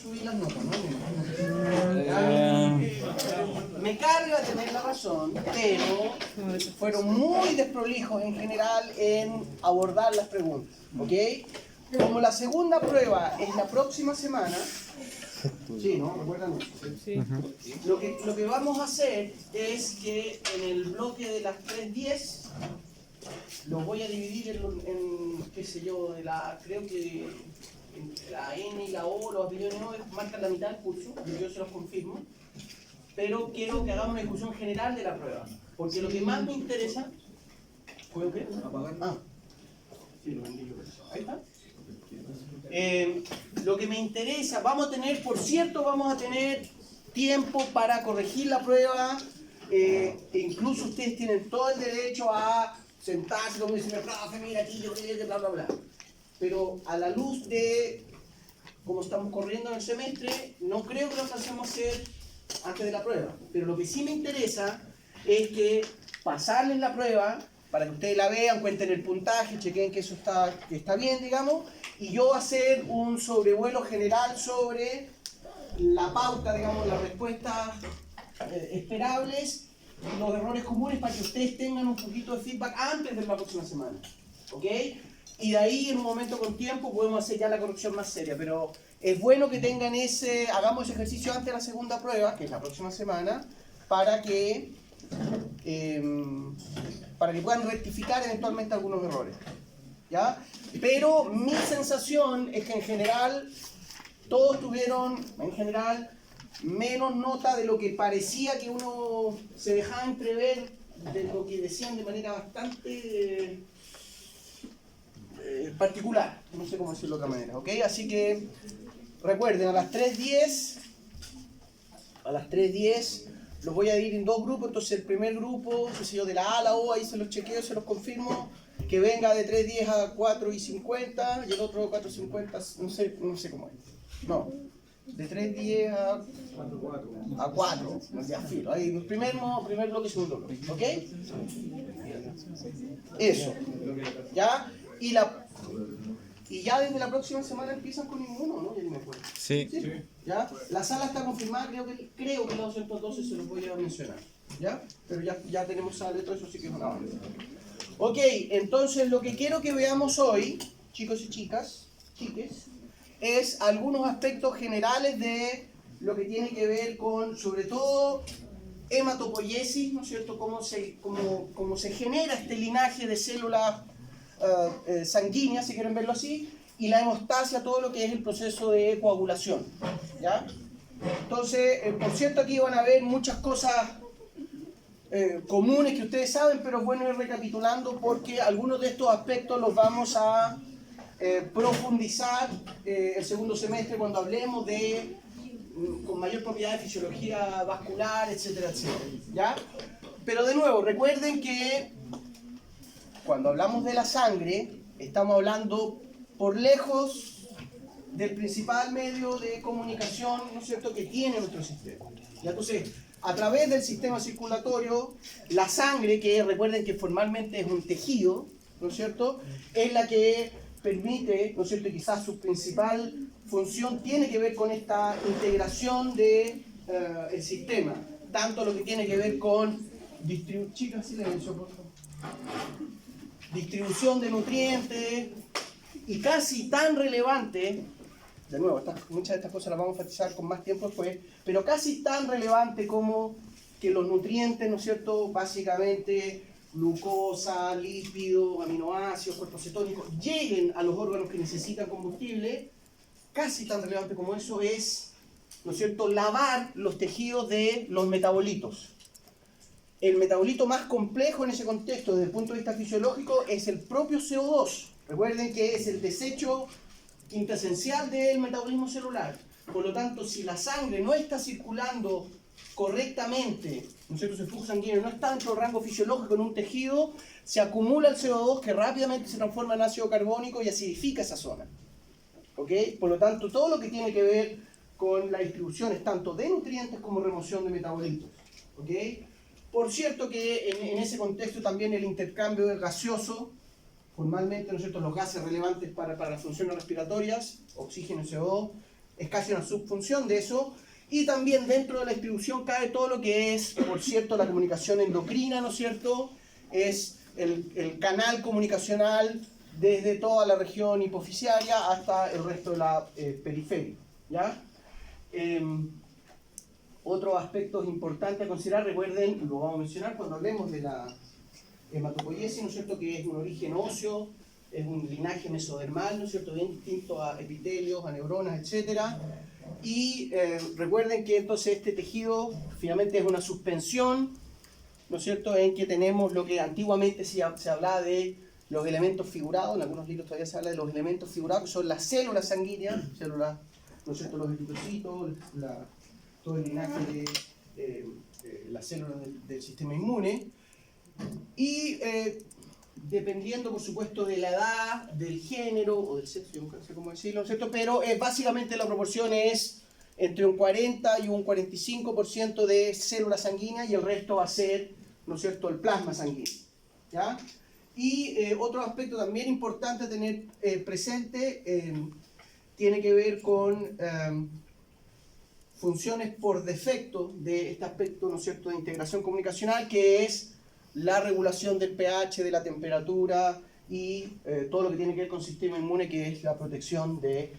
Subí las notas, ¿no? Me carga tener la razón, pero fueron muy desprolijos en general en abordar las preguntas, ¿ok? Como la segunda prueba es la próxima semana, sí, ¿no? ¿Recuerdan eso? Sí. Lo que vamos a hacer es que en el bloque de las 3:10 lo voy a dividir en qué sé yo, creo que la N y la O, los apellidos no marcan la mitad del curso, yo se los confirmo, pero quiero que hagamos una discusión general de la prueba, porque lo que más me interesa, ¿puedo qué? ¿Apagar? Ah, sí, lo vendí yo. Ahí está. Lo que me interesa, vamos a tener tiempo para corregir la prueba, e incluso ustedes tienen todo el derecho a sentarse, como decirme, profe, mira aquí, yo creo que bla, bla, bla. Pero a la luz de cómo estamos corriendo en el semestre, no creo que lo alcancemos a hacer antes de la prueba. Pero lo que sí me interesa es que pasarles la prueba para que ustedes la vean, cuenten el puntaje, chequen que eso está bien, digamos, y yo hacer un sobrevuelo general sobre la pauta, digamos, las respuestas esperables, los errores comunes, para que ustedes tengan un poquito de feedback antes de la próxima semana, ¿ok? Y de ahí, en un momento con tiempo, podemos hacer ya la corrección más seria. Pero es bueno que tengan hagamos ese ejercicio antes de la segunda prueba, que es la próxima semana, para que puedan rectificar eventualmente algunos errores, ¿ya? Pero mi sensación es que en general, todos tuvieron, menos nota de lo que parecía que uno se dejaba entrever, de lo que decían de manera bastante particular, no sé cómo decirlo de otra manera, ¿ok? Así que recuerden, a las 3:10 los voy a dividir en dos grupos. Entonces el primer grupo, qué sé yo, de la A a la O, ahí se los chequeo, se los confirmo, que venga de 3:10 a 4:50, y el otro 4:50, no sé cómo es, no, de 3:10 a 4, ya filo, ahí primer bloque y segundo bloque, ¿ok? Eso, ¿ya? Y ya desde la próxima semana empiezan con ninguno, ¿no? Ya ni me acuerdo. Sí. ¿Ya? La sala está confirmada, creo que la 212 se los voy a mencionar, ¿ya? Pero ya tenemos sala y todo eso, sí que es una banda. Ok, entonces lo que quiero que veamos hoy, chicos y chicas, chiques, es algunos aspectos generales de lo que tiene que ver con, sobre todo, hematopoiesis, ¿no es cierto? Cómo se genera este linaje de células sanguíneas, si quieren verlo así, y la hemostasia, todo lo que es el proceso de coagulación, ¿ya? Entonces, por cierto, aquí van a ver muchas cosas comunes que ustedes saben, pero es bueno ir recapitulando porque algunos de estos aspectos los vamos a profundizar el segundo semestre cuando hablemos con mayor propiedad de fisiología vascular, etcétera, etcétera, ¿ya? Pero de nuevo, recuerden que cuando hablamos de la sangre, estamos hablando por lejos del principal medio de comunicación, ¿no es cierto?, que tiene nuestro sistema. ¿Ya? Entonces, a través del sistema circulatorio, la sangre, que recuerden que formalmente es un tejido, ¿no es cierto?, es la que permite, ¿no es cierto?, y quizás su principal función tiene que ver con esta integración del sistema, tanto lo que tiene que ver con distribución de nutrientes, y casi tan relevante, de nuevo, muchas de estas cosas las vamos a enfatizar con más tiempo después, pero casi tan relevante como que los nutrientes, ¿no es cierto?, básicamente glucosa, lípidos, aminoácidos, cuerpos cetónicos, lleguen a los órganos que necesitan combustible, casi tan relevante como eso es, ¿no es cierto?, lavar los tejidos de los metabolitos. El metabolito más complejo en ese contexto, desde el punto de vista fisiológico, es el propio CO2. Recuerden que es el desecho quintesencial del metabolismo celular. Por lo tanto, si la sangre no está circulando correctamente, ¿no es cierto?, si el flujo sanguíneo no está dentro del rango fisiológico en un tejido, se acumula el CO2 que rápidamente se transforma en ácido carbónico y acidifica esa zona. ¿Ok? Por lo tanto, todo lo que tiene que ver con la distribución es tanto de nutrientes como remoción de metabolitos. ¿Ok? Por cierto que en ese contexto también el intercambio gaseoso, formalmente, ¿no es cierto?, los gases relevantes para las funciones respiratorias, oxígeno y CO2, es casi una subfunción de eso. Y también dentro de la distribución cae todo lo que es, por cierto, la comunicación endocrina, ¿no es cierto? Es el canal comunicacional desde toda la región hipofisiaria hasta el resto de la periferia, ¿ya? Otros aspectos importantes a considerar, recuerden, lo vamos a mencionar cuando hablemos de la hematopoiesis, ¿no es cierto?, que es un origen óseo, es un linaje mesodermal, ¿no es cierto?, bien distinto a epitelios, a neuronas, etc. Y recuerden que entonces este tejido finalmente es una suspensión, ¿no es cierto?, en que tenemos lo que antiguamente se hablaba de los elementos figurados, en algunos libros todavía se habla de los elementos figurados, que son las células sanguíneas, células, ¿no es cierto?, los eritrocitos, todo el linaje de las células del sistema inmune. Y dependiendo, por supuesto, de la edad, del género o del sexo, yo no sé cómo decirlo, ¿no es cierto?, pero básicamente la proporción es entre un 40 y un 45% de células sanguíneas y el resto va a ser, ¿no es cierto?, el plasma sanguíneo, ¿ya? Y otro aspecto también importante a tener presente tiene que ver con funciones por defecto de este aspecto, ¿no es cierto?, de integración comunicacional, que es la regulación del pH, de la temperatura y todo lo que tiene que ver con el sistema inmune, que es la protección de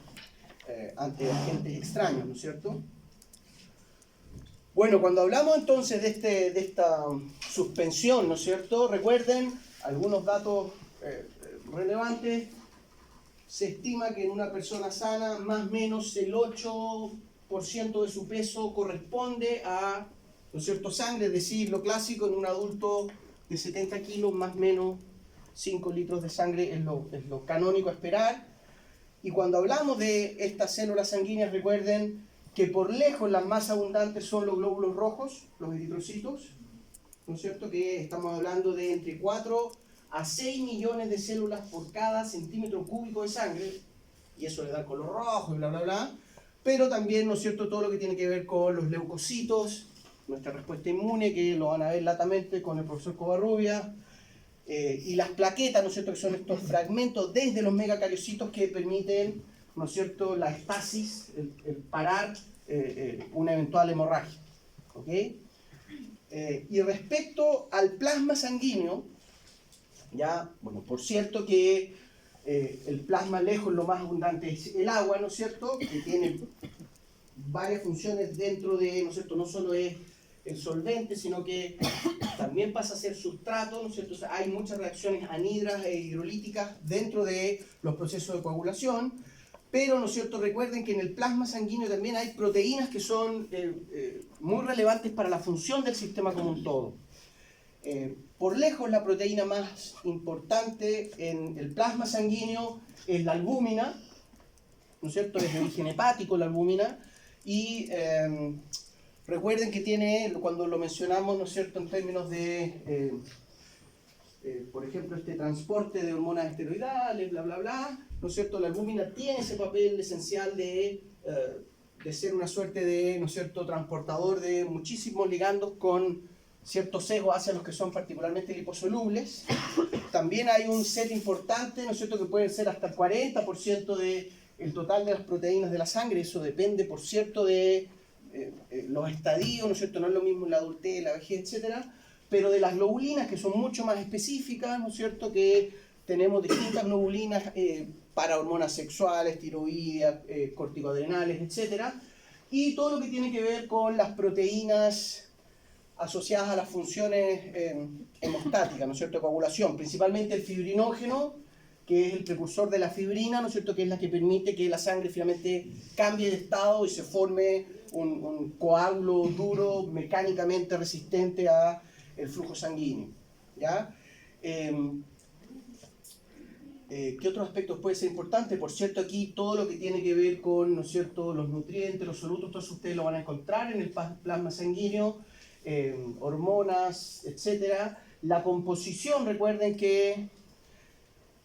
ante agentes extraños, ¿no es cierto? Bueno, cuando hablamos entonces de esta suspensión, ¿no es cierto?, recuerden algunos datos relevantes. Se estima que en una persona sana más o menos el 8% de su peso corresponde a, ¿no es cierto?, sangre, es decir, lo clásico en un adulto de 70 kilos, más o menos 5 litros de sangre es lo canónico a esperar. Y cuando hablamos de estas células sanguíneas, recuerden que por lejos las más abundantes son los glóbulos rojos, los eritrocitos, ¿no es cierto?, que estamos hablando de entre 4 a 6 millones de células por cada centímetro cúbico de sangre, y eso le da el color rojo y bla, bla, bla. Pero también, ¿no es cierto?, todo lo que tiene que ver con los leucocitos, nuestra respuesta inmune, que lo van a ver latamente con el profesor Covarrubias, y las plaquetas, ¿no es cierto?, que son estos fragmentos desde los megacariocitos que permiten, ¿no es cierto?, la estasis, el parar una eventual hemorragia, ¿ok? Y respecto al plasma sanguíneo, ya, bueno, por cierto que el plasma lejos lo más abundante es el agua, ¿no es cierto?, que tiene varias funciones dentro de, ¿no es cierto?, no solo es el solvente, sino que también pasa a ser sustrato, ¿no es cierto? O sea, hay muchas reacciones anhidras e hidrolíticas dentro de los procesos de coagulación, pero, ¿no es cierto?, recuerden que en el plasma sanguíneo también hay proteínas que son muy relevantes para la función del sistema como un todo. Por lejos la proteína más importante en el plasma sanguíneo es la albúmina, ¿no es cierto?, es de origen hepático la albúmina, y recuerden que tiene, cuando lo mencionamos, ¿no es cierto?, en términos de, por ejemplo, este transporte de hormonas esteroidales, bla, bla, bla, ¿no es cierto?, la albúmina tiene ese papel esencial de ser una suerte de, ¿no es cierto?, transportador de muchísimos ligandos con ciertos sesgos hacia los que son particularmente liposolubles. También hay un set importante, ¿no es cierto?, que puede ser hasta el 40% del total de las proteínas de la sangre. Eso depende, por cierto, de los estadios, ¿no es cierto?, no es lo mismo en la adultez, la vejez, etc., pero de las globulinas, que son mucho más específicas, ¿no es cierto?, que tenemos distintas globulinas para hormonas sexuales, tiroideas, corticoadrenales, etc., y todo lo que tiene que ver con las proteínas asociadas a las funciones hemostáticas, ¿no es cierto?, de coagulación, principalmente el fibrinógeno, que es el precursor de la fibrina, ¿no es cierto?, que es la que permite que la sangre finalmente cambie de estado y se forme un coágulo duro, mecánicamente resistente a el flujo sanguíneo, ¿ya? ¿Qué otros aspectos pueden ser importantes? Por cierto, aquí todo lo que tiene que ver con, ¿no es cierto?, los nutrientes, los solutos, todos ustedes lo van a encontrar en el plasma sanguíneo, hormonas, etc. La composición, recuerden que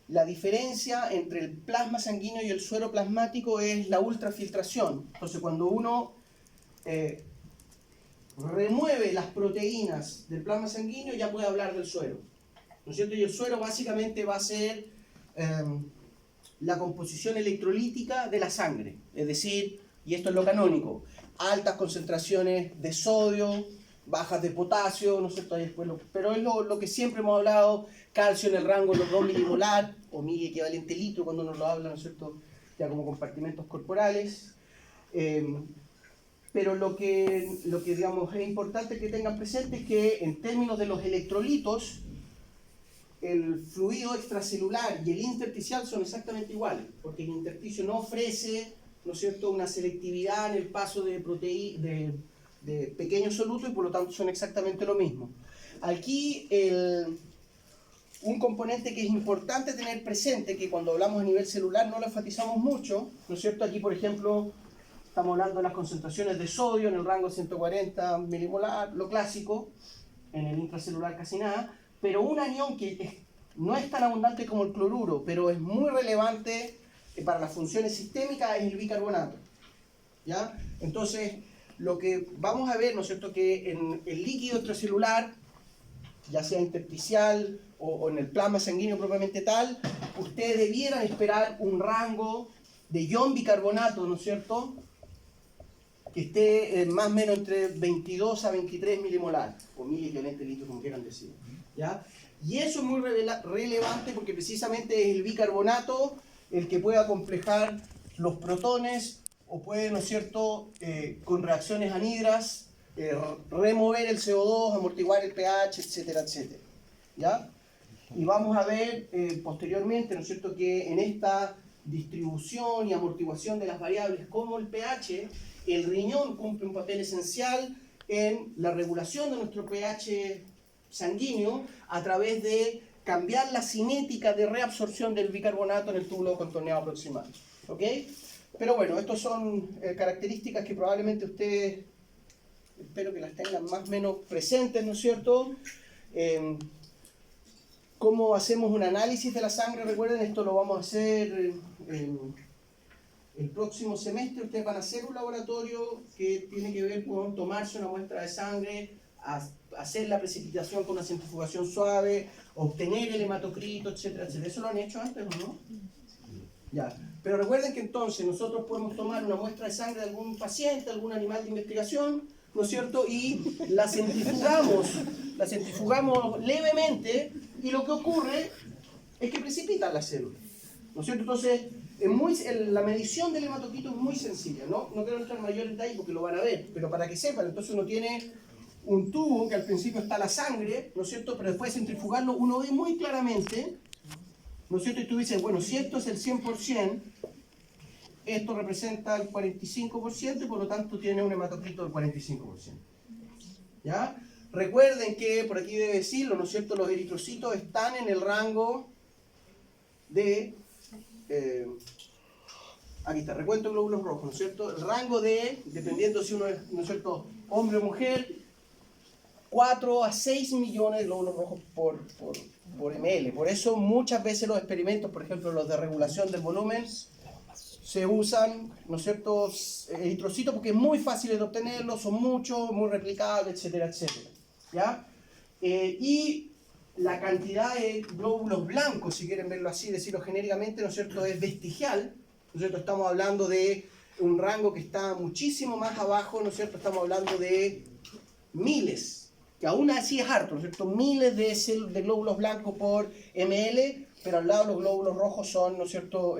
la diferencia entre el plasma sanguíneo y el suero plasmático es la ultrafiltración. Entonces, cuando uno remueve las proteínas del plasma sanguíneo, ya puede hablar del suero, ¿no es cierto? Y el suero básicamente va a ser la composición electrolítica de la sangre, es decir, Y esto es lo canónico. Altas concentraciones de sodio, bajas de potasio, ¿no es cierto? Ahí después pero es lo que siempre hemos hablado, calcio en el rango de los 2 milimolar, o mil equivalente litro cuando uno lo habla, ¿no es cierto? Ya como compartimentos corporales. Pero lo que digamos es importante que tengan presente es que en términos de los electrolitos, el fluido extracelular y el intersticial son exactamente iguales, porque el intersticio no ofrece, ¿no es cierto?, una selectividad en el paso de pequeños solutos y por lo tanto son exactamente lo mismo. Aquí un componente que es importante tener presente, que cuando hablamos a nivel celular no lo enfatizamos mucho, ¿no es cierto? Aquí, por ejemplo, estamos hablando de las concentraciones de sodio en el rango de 140 milimolar, lo clásico, en el intracelular casi nada, pero un anión que no es tan abundante como el cloruro, pero es muy relevante para las funciones sistémicas, es el bicarbonato. ¿Ya? Entonces, lo que vamos a ver, ¿no es cierto?, que en el líquido extracelular, ya sea intersticial o en el plasma sanguíneo propiamente tal, ustedes debieran esperar un rango de ion bicarbonato, ¿no es cierto?, que esté más o menos entre 22 a 23 milimolar, o mil equivalente litros, como quieran decir. ¿Ya? Y eso es muy relevante porque precisamente es el bicarbonato el que puede acomplejar los protones o puede, ¿no es cierto?, con reacciones anhidras, remover el CO2, amortiguar el pH, etcétera, etcétera. ¿Ya? Y vamos a ver posteriormente, ¿no es cierto?, que en esta distribución y amortiguación de las variables como el pH, el riñón cumple un papel esencial en la regulación de nuestro pH sanguíneo a través de cambiar la cinética de reabsorción del bicarbonato en el túbulo contorneado proximal. ¿Ok? Pero bueno, estas son características que probablemente ustedes, espero que las tengan más o menos presentes, ¿no es cierto? ¿Cómo hacemos un análisis de la sangre? Recuerden, esto lo vamos a hacer el próximo semestre. Ustedes van a hacer un laboratorio que tiene que ver con tomarse una muestra de sangre, hacer la precipitación con una centrifugación suave, obtener el hematocrito, etcétera, etcétera. ¿Eso lo han hecho antes o no? Ya. Pero recuerden que entonces nosotros podemos tomar una muestra de sangre de algún paciente, algún animal de investigación, ¿no es cierto? Y la centrifugamos levemente y lo que ocurre es que precipitan las células, ¿no es cierto? Entonces, la medición del hematocrito es muy sencilla, ¿no? No quiero entrar en mayor detalle porque lo van a ver, pero para que sepan, entonces uno tiene un tubo que al principio está la sangre, ¿no es cierto? Pero después de centrifugarlo uno ve muy claramente, ¿no es cierto? Y tú dices, bueno, si esto es el 100%, esto representa el 45% y por lo tanto tiene un hematocrito del 45%. ¿Ya? Recuerden que, por aquí debe decirlo, ¿no es cierto? Los eritrocitos están en el rango de... aquí está, recuento glóbulos rojos, ¿no es cierto? El rango de, dependiendo si uno es, ¿no es cierto?, hombre o mujer, 4 a 6 millones de glóbulos rojos por ml. Por eso muchas veces los experimentos, por ejemplo los de regulación del volumen, se usan, ¿no es cierto?, eritrocitos porque es muy fácil de obtenerlos, son muchos, muy replicables, etcétera, etcétera. ¿Ya? Y la cantidad de glóbulos blancos, si quieren verlo así, decirlo genéricamente, ¿no es cierto?, es vestigial, ¿no es cierto? Estamos hablando de un rango que está muchísimo más abajo, ¿no es cierto? Estamos hablando de miles, que aún así es harto, ¿no es cierto? Miles de glóbulos blancos por ml, pero al lado los glóbulos rojos son, ¿no es cierto?,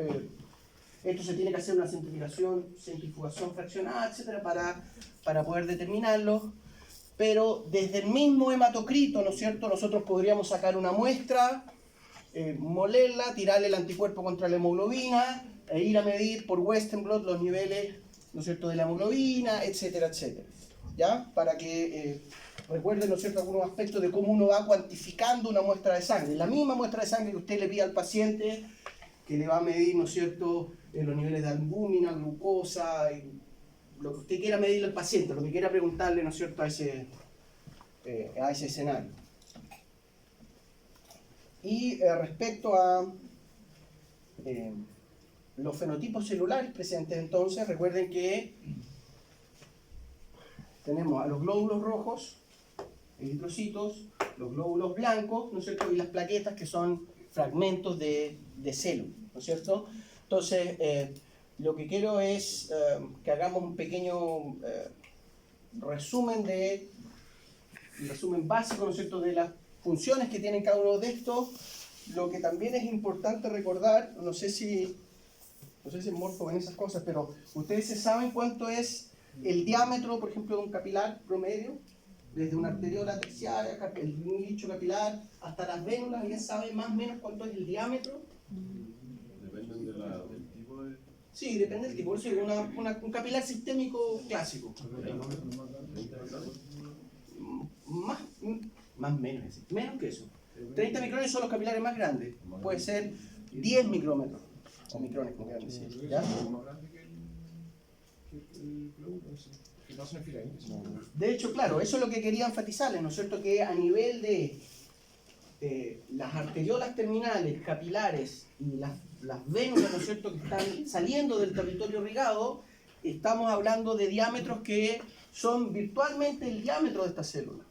esto se tiene que hacer una centrifugación fraccionada, etcétera, para poder determinarlo. Pero desde el mismo hematocrito, ¿no es cierto?, nosotros podríamos sacar una muestra, molerla, tirarle el anticuerpo contra la hemoglobina, e ir a medir por Western blot los niveles, ¿no es cierto?, de la hemoglobina, etcétera, etcétera. ¿Ya? Para que recuerden, ¿no es cierto?, algunos aspectos de cómo uno va cuantificando una muestra de sangre. La misma muestra de sangre que usted le pide al paciente, que le va a medir, ¿no es cierto?, los niveles de albúmina, glucosa, lo que usted quiera medirle al paciente, lo que quiera preguntarle, ¿no es cierto?, a ese escenario. Y respecto a los fenotipos celulares presentes entonces, recuerden que tenemos a los glóbulos rojos, eritrocitos, los glóbulos blancos, ¿no es cierto?, y las plaquetas que son fragmentos de célula, ¿no es cierto? Entonces, lo que quiero es que hagamos un pequeño resumen básico, ¿no es cierto?, de las funciones que tienen cada uno de estos. Lo que también es importante recordar, no sé si morfo en esas cosas, pero ustedes se saben cuánto es el diámetro, por ejemplo, de un capilar promedio, desde una arteriola terciaria, el nicho capilar, hasta las vénulas. ¿Alguien sabe más o menos cuánto es el diámetro? Dependen del tipo de... Sí, depende del tipo. Por eso es un capilar sistémico clásico. Más menos que eso. 30 micrones son los capilares más grandes. Puede ser 10 micrómetros. O micrones, como quieran decir. ¿Ya? De hecho, claro, eso es lo que quería enfatizarles, ¿no es cierto? Que a nivel de las arteriolas terminales, capilares y las vénulas, ¿no es cierto?, que están saliendo del territorio irrigado, estamos hablando de diámetros que son virtualmente el diámetro de esta célula.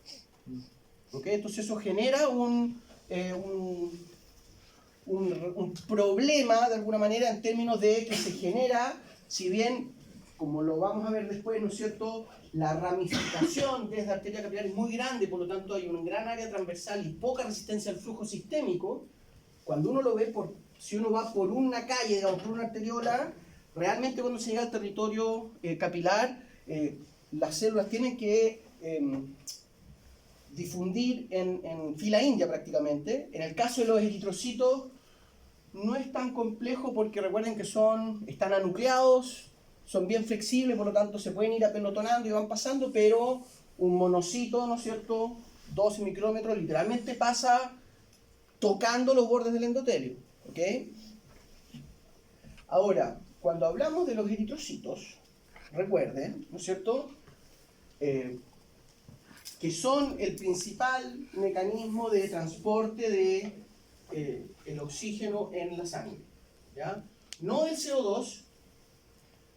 ¿Okay? Entonces eso genera un problema, de alguna manera, en términos de que se genera, si bien, como lo vamos a ver después, ¿no es cierto?, la ramificación desde la arteria capilar es muy grande, por lo tanto hay un gran área transversal y poca resistencia al flujo sistémico. Cuando uno lo ve, si uno va por una calle, digamos, por una arteriola, realmente cuando se llega al territorio capilar, las células tienen que difundir en fila india prácticamente. En el caso de los eritrocitos no es tan complejo porque recuerden que están anucleados, son bien flexibles, por lo tanto se pueden ir apelotonando y van pasando, pero un monocito, ¿no es cierto?, 12 micrómetros, literalmente pasa tocando los bordes del endotelio. ¿Ok? Ahora, cuando hablamos de los eritrocitos, recuerden, ¿no es cierto?, que son el principal mecanismo de transporte de el oxígeno en la sangre, ¿ya? No el CO2.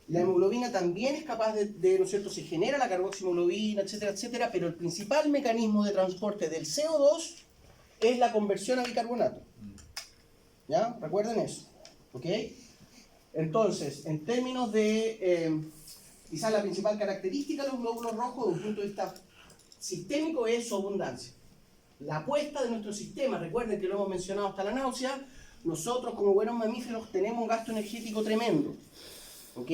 La hemoglobina también es capaz ¿no es cierto?, se genera la carboxihemoglobina, etcétera, etcétera, pero el principal mecanismo de transporte del CO2 es la conversión a bicarbonato. ¿Ya? Recuerden eso. ¿Ok? Entonces, en términos de quizás la principal característica de los glóbulos rojos desde un punto de vista sistémico es su abundancia. La apuesta de nuestro sistema, recuerden que lo hemos mencionado hasta la náusea, nosotros como buenos mamíferos tenemos un gasto energético tremendo. ¿Ok?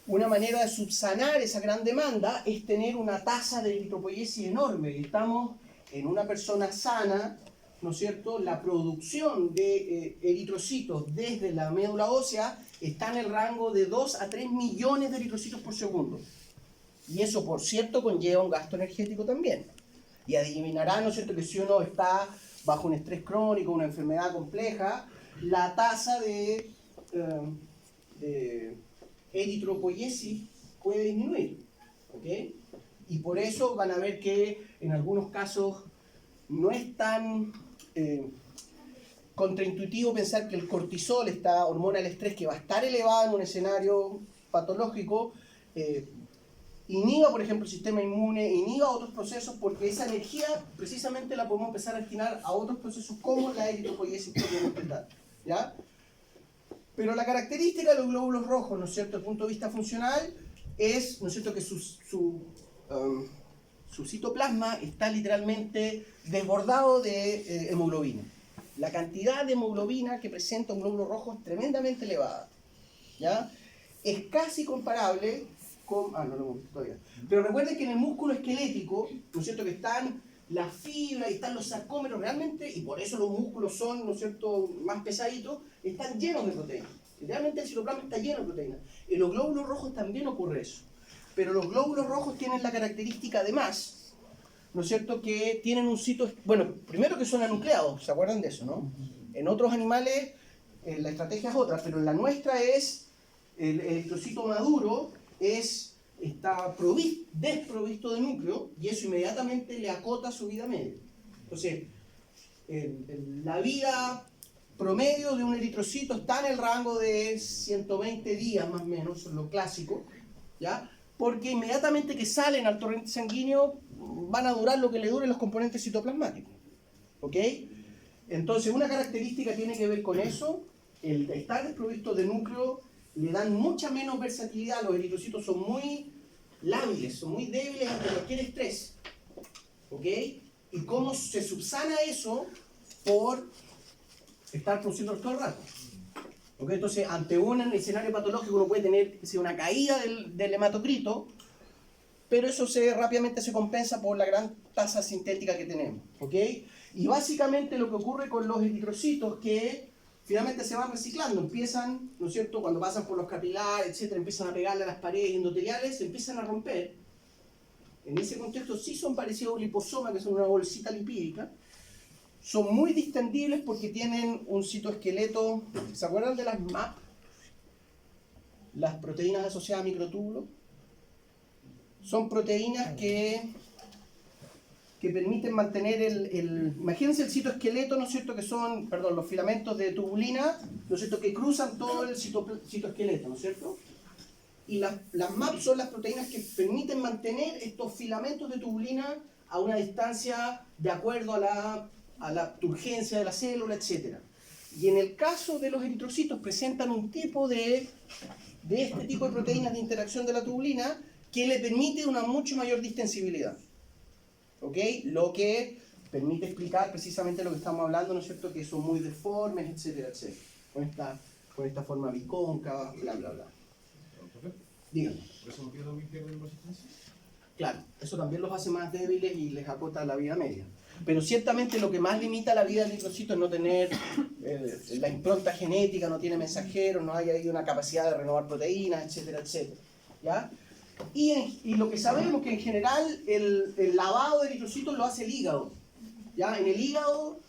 Una manera de subsanar esa gran demanda es tener una tasa de eritropoiesis enorme. Y estamos en una persona sana, ¿no es cierto? La producción de eritrocitos desde la médula ósea está en el rango de 2 a 3 millones de eritrocitos por segundo. Y eso, por cierto, conlleva un gasto energético también. Y adivinarán, ¿no es cierto?, que si uno está bajo un estrés crónico, una enfermedad compleja, la tasa de eritropoiesis puede disminuir. ¿Ok? Y por eso van a ver que en algunos casos no es tan contraintuitivo pensar que el cortisol, esta hormona del estrés que va a estar elevada en un escenario patológico, inhiba, por ejemplo, el sistema inmune, inhiba otros procesos, porque esa energía precisamente la podemos empezar a destinar a otros procesos como la eritropoiesis propiamente tal. ¿Ya? Pero la característica de los glóbulos rojos, ¿no es cierto?, desde el punto de vista funcional, es, ¿no es cierto?, que su citoplasma está literalmente desbordado de hemoglobina. La cantidad de hemoglobina que presenta un glóbulo rojo es tremendamente elevada. ¿Ya? Es casi comparable con... no lo hemos visto todavía. Pero recuerden que en el músculo esquelético, ¿no es cierto?, que están las fibras y están los sarcómeros realmente, y por eso los músculos son, ¿no es cierto?, más pesaditos, están llenos de proteínas. Realmente el citoplasma está lleno de proteínas. En los glóbulos rojos también ocurre eso. Pero los glóbulos rojos tienen la característica además, ¿no es cierto?, que tienen un sitio... Bueno, primero que son anucleados, ¿se acuerdan de eso, no? En otros animales la estrategia es otra, pero en la nuestra es, el eritrocito maduro está desprovisto de núcleo y eso inmediatamente le acota su vida media. Entonces, la vida promedio de un eritrocito está en el rango de 120 días más o menos, lo clásico, ¿ya? Porque inmediatamente que salen al torrente sanguíneo van a durar lo que le duren los componentes citoplasmáticos. ¿Ok? Entonces, una característica tiene que ver con eso, el estar desprovisto de núcleo le dan mucha menos versatilidad. Los eritrocitos son muy lábiles, son muy débiles ante cualquier estrés. ¿Ok? ¿Y cómo se subsana eso? Por estar produciendo todo el rato. ¿Ok? Entonces, ante un escenario patológico uno puede tener una caída del hematocrito, pero eso rápidamente se compensa por la gran tasa sintética que tenemos. ¿Ok? Y básicamente lo que ocurre con los eritrocitos que finalmente se van reciclando, empiezan, ¿no es cierto?, cuando pasan por los capilares, etcétera, empiezan a pegarle a las paredes endoteliales, se empiezan a romper. En ese contexto sí son parecidos a un liposoma, que son una bolsita lipídica. Son muy distendibles porque tienen un citoesqueleto. ¿Se acuerdan de las MAP? Las proteínas asociadas a microtúbulos. Son proteínas que permiten mantener imagínense el citoesqueleto, ¿no es cierto?, que son, perdón, los filamentos de tubulina, ¿no es cierto?, que cruzan todo el citoesqueleto, ¿no es cierto? Y las MAP son las proteínas que permiten mantener estos filamentos de tubulina a una distancia de acuerdo a la turgencia de la célula, etc. Y en el caso de los eritrocitos presentan un tipo de este tipo de proteínas de interacción de la tubulina que le permite una mucho mayor distensibilidad. ¿Ok? Lo que permite explicar precisamente lo que estamos hablando, ¿no es cierto?, que son muy deformes, etcétera, etcétera. Con esta forma bicóncava, bla, bla, bla. Díganme. ¿Eso no queda muy bien en resistencia? Claro, eso también los hace más débiles y les acota la vida media. Pero ciertamente lo que más limita la vida del eritrocito es no tener la impronta genética, no tiene mensajeros, no hay ahí una capacidad de renovar proteínas, etcétera, etcétera. ¿Ya? Y lo que sabemos que en general el lavado de eritrocitos lo hace el hígado. ¿Ya? En el hígado,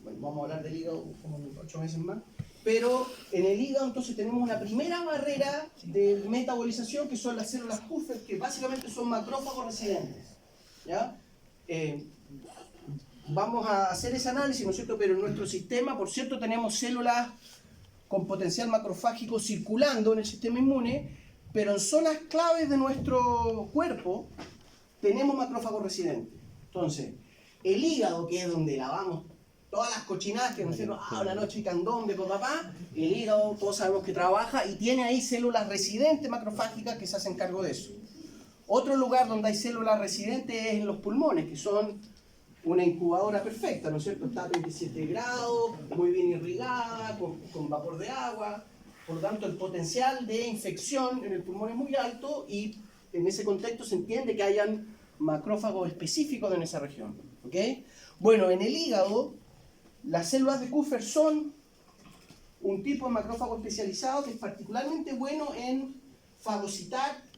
bueno, vamos a hablar del hígado como en 8 meses más, pero en el hígado entonces tenemos una primera barrera de metabolización que son las células Kupffer, que básicamente son macrófagos residentes. ¿Ya? Vamos a hacer ese análisis, ¿no es cierto? Pero en nuestro sistema, por cierto, tenemos células con potencial macrofágico circulando en el sistema inmune, pero en zonas claves de nuestro cuerpo tenemos macrófagos residentes. Entonces, el hígado, que es donde lavamos todas las cochinadas que nos hicieron la noche y candombe con papá, el hígado todos sabemos que trabaja y tiene ahí células residentes macrofágicas que se hacen cargo de eso. Otro lugar donde hay células residentes es en los pulmones, que son una incubadora perfecta, ¿no es cierto? Está a 27 grados, muy bien irrigada, con vapor de agua. Por lo tanto, el potencial de infección en el pulmón es muy alto y en ese contexto se entiende que hayan macrófagos específicos en esa región. ¿Ok? Bueno, en el hígado, las células de Kupffer son un tipo de macrófago especializado que es particularmente bueno en fagocitar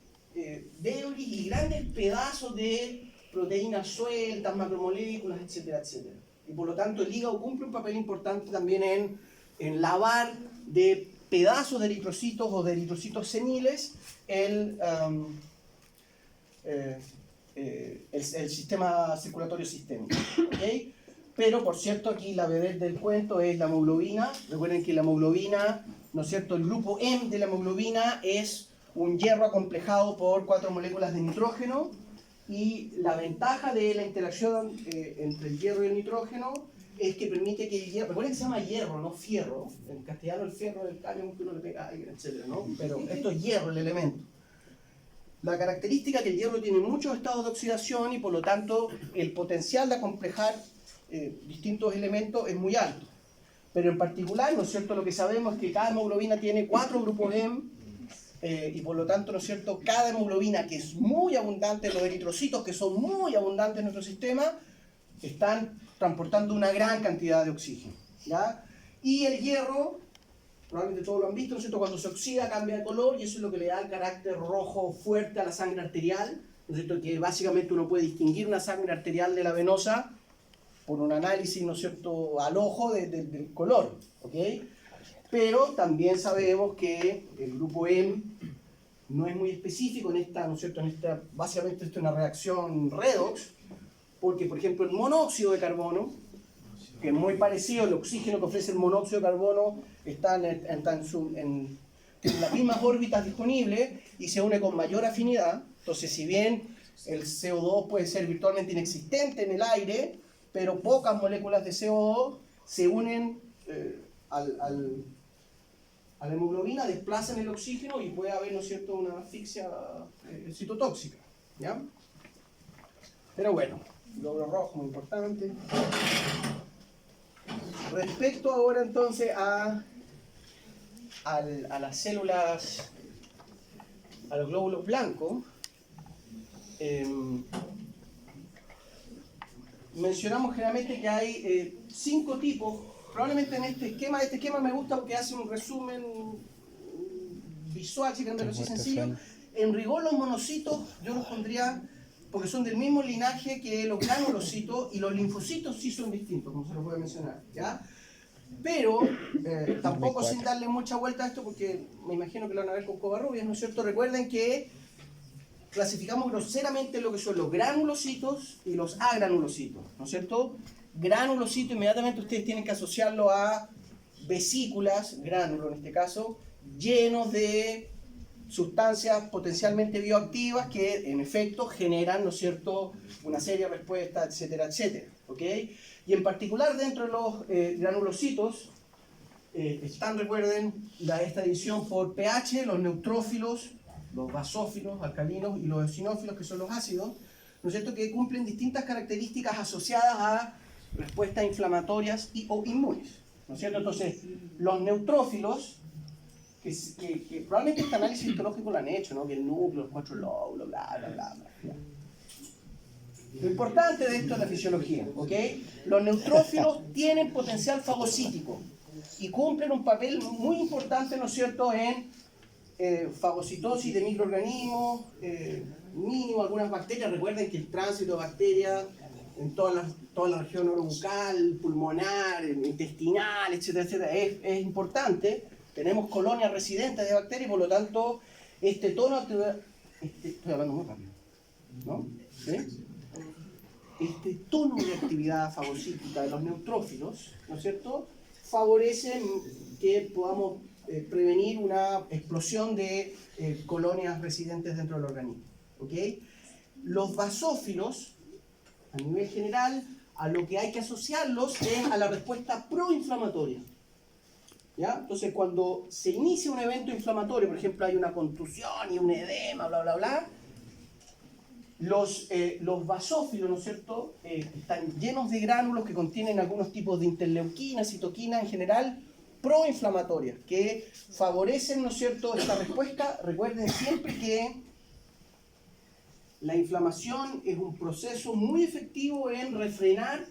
débiles y grandes pedazos de proteínas sueltas, macromoléculas, etcétera, etcétera. Y por lo tanto el hígado cumple un papel importante también en lavar de pedazos de eritrocitos o de eritrocitos seniles el sistema circulatorio sistémico. ¿Okay? Pero, por cierto, aquí la vedette del cuento es la hemoglobina. Recuerden que la hemoglobina, ¿no es cierto?, el grupo M de la hemoglobina es un hierro acomplejado por 4 moléculas de nitrógeno, y la ventaja de la interacción entre el hierro y el nitrógeno es que permite que el hierro, recuerden que se llama hierro, no fierro, en castellano el fierro es el cadmio que uno le pega aire, etc., ¿no? Pero esto es hierro, el elemento. La característica es que el hierro tiene muchos estados de oxidación y por lo tanto el potencial de acomplejar distintos elementos es muy alto. Pero en particular, ¿no es cierto?, lo que sabemos es que cada hemoglobina tiene 4 grupos M, y por lo tanto, ¿no es cierto?, cada hemoglobina que es muy abundante, los eritrocitos que son muy abundantes en nuestro sistema, están transportando una gran cantidad de oxígeno. ¿Ya? Y el hierro, probablemente todos lo han visto, ¿no es cierto?, cuando se oxida cambia de color y eso es lo que le da el carácter rojo fuerte a la sangre arterial, ¿no es cierto?, que básicamente uno puede distinguir una sangre arterial de la venosa por un análisis, ¿no es cierto?, al ojo del color. ¿Ok? Pero también sabemos que el grupo M no es muy específico en esta, ¿no es cierto?, básicamente esto es una reacción redox, porque por ejemplo el monóxido de carbono, que es muy parecido al oxígeno que ofrece el monóxido de carbono, está en las mismas órbitas disponibles y se une con mayor afinidad. Entonces, si bien el CO2 puede ser virtualmente inexistente en el aire, pero pocas moléculas de CO2 se unen a la hemoglobina, desplazan el oxígeno y puede haber, ¿no es cierto?, una asfixia citotóxica, ¿ya? Pero bueno, glóbulo rojo muy importante. Respecto ahora entonces a las células, a los glóbulos blancos, mencionamos generalmente que hay 5 tipos. Probablemente en este esquema me gusta porque hace un resumen visual, pero así sencillo. En rigor los monocitos yo los pondría, porque son del mismo linaje que los granulocitos, y los linfocitos sí son distintos, como se los voy a mencionar, ¿ya? Pero tampoco sin darle mucha vuelta a esto, porque me imagino que lo van a ver con covarrubias, ¿no es cierto? Recuerden que clasificamos groseramente lo que son los granulocitos y los agranulocitos, ¿no es cierto? Granulocito, inmediatamente ustedes tienen que asociarlo a vesículas, gránulo en este caso, llenos de sustancias potencialmente bioactivas que en efecto generan, ¿no es cierto?, una serie de respuestas, etcétera, etcétera, ¿ok? Y en particular dentro de los granulocitos están, recuerden, esta división por pH, los neutrófilos, los basófilos, alcalinos, y los eosinófilos, que son los ácidos, ¿no es cierto?, que cumplen distintas características asociadas a respuestas inflamatorias o inmunes, ¿no es cierto? Entonces, los neutrófilos, que probablemente este análisis histológico lo han hecho, ¿no?, que el núcleo, los 4 lóbulos, bla, bla, bla, bla. Lo importante de esto es la fisiología, ¿ok? Los neutrófilos tienen potencial fagocítico y cumplen un papel muy importante, ¿no es cierto?, en fagocitosis de microorganismos, mínimo algunas bacterias. Recuerden que el tránsito de bacterias en toda la región orobucal, pulmonar, intestinal, etcétera, etcétera, es importante. Tenemos colonias residentes de bacterias, por lo tanto, estoy hablando muy rápido, ¿no? ¿Sí? Este tono de actividad fagocítica de los neutrófilos, ¿no es cierto?, favorece que podamos prevenir una explosión de colonias residentes dentro del organismo, ¿ok? Los basófilos, a nivel general, a lo que hay que asociarlos es a la respuesta proinflamatoria, ¿ya? Entonces, cuando se inicia un evento inflamatorio, por ejemplo, hay una contusión y un edema, bla, bla, bla, los basófilos, ¿no es cierto?, están llenos de gránulos que contienen algunos tipos de interleuquinas, citoquinas en general, proinflamatorias, que favorecen, ¿no es cierto?, esta respuesta. Recuerden siempre que la inflamación es un proceso muy efectivo en refrenar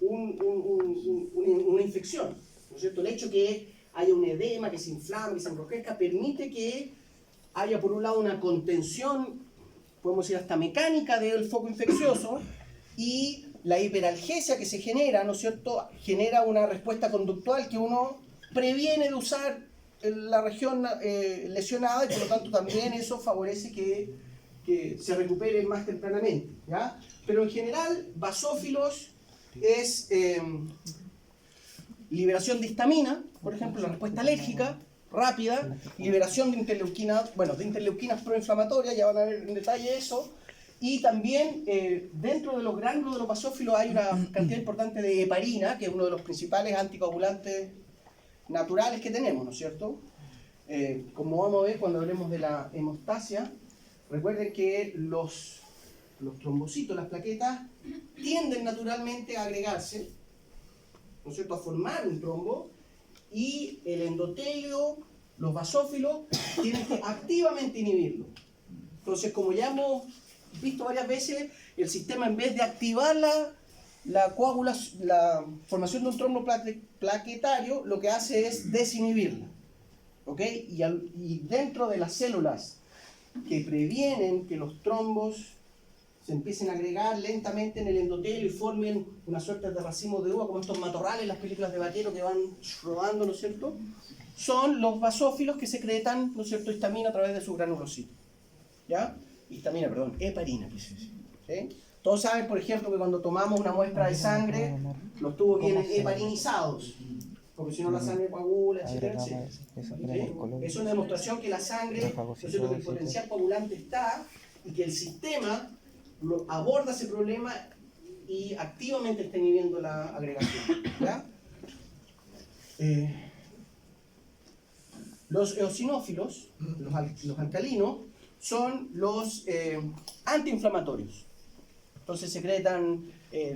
una infección, ¿no es cierto? El hecho que haya un edema, que se inflame, que se enrojezca, permite que haya por un lado una contención, podemos decir hasta mecánica, del foco infeccioso, y la hiperalgesia que se genera, ¿no es cierto?, genera una respuesta conductual que uno previene de usar la región lesionada, y por lo tanto también eso favorece que se recupere más tempranamente, ¿ya? Pero en general, basófilos es liberación de histamina, por ejemplo, la respuesta alérgica rápida, liberación de interleuquinas, de interleuquinas proinflamatorias, ya van a ver en detalle eso, y también dentro de los gránulos de los basófilos hay una cantidad importante de heparina, que es uno de los principales anticoagulantes naturales que tenemos, ¿no es cierto? Como vamos a ver cuando hablemos de la hemostasia, recuerden que los trombocitos, las plaquetas, tienden naturalmente a agregarse, ¿no es cierto?, a formar un trombo, y el endotelio, los basófilos, tienen que activamente inhibirlo. Entonces, como ya hemos visto varias veces, el sistema, en vez de activar la formación de un trombo plaquetario, lo que hace es desinhibirla, ¿ok? Y dentro de las células que previenen que los trombos se empiecen a agregar lentamente en el endotelio y formen una suerte de racimos de uva, como estos matorrales en las películas de vaquero que van rodando, ¿no es cierto?, son los basófilos que secretan, ¿no es cierto?, histamina a través de sus granulocitos, ¿ya? Heparina, ¿sí? Todos saben, por ejemplo, que cuando tomamos una muestra de sangre, los tubos vienen heparinizados, porque si no la sangre coagula, etcétera, etcétera. ¿Sí? Es una demostración que la sangre, ¿no es cierto?, que el potencial coagulante está, y que el sistema aborda ese problema y activamente está inhibiendo la agregación, ¿ya? Los eosinófilos, los alcalinos, son los antiinflamatorios. Entonces secretan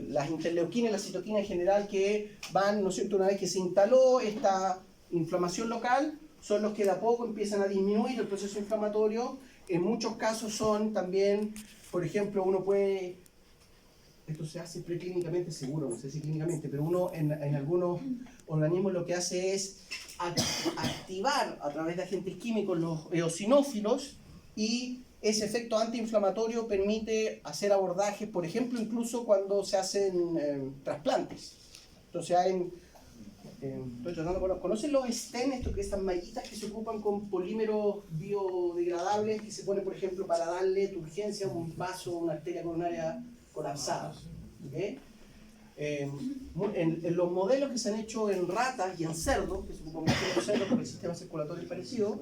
las interleuquinas y las citoquinas en general que van, ¿no es cierto?, una vez que se instaló esta inflamación local, son los que de a poco empiezan a disminuir el proceso inflamatorio. En muchos casos son también, por ejemplo, uno puede, esto se hace preclínicamente seguro, no sé si clínicamente, pero uno en algunos organismos lo que hace es activar a través de agentes químicos los eosinófilos, y ese efecto antiinflamatorio permite hacer abordajes, por ejemplo, incluso cuando se hacen trasplantes. Entonces estoy tratando de ¿conocen los stents, estas mallitas que se ocupan con polímeros biodegradables que se ponen, por ejemplo, para darle turgencia a un vaso, una arteria coronaria colapsada? ¿Okay? En los modelos que se han hecho en ratas y en cerdos, que se ocupan mucho en los cerdos porque el sistema circulatorio es parecido,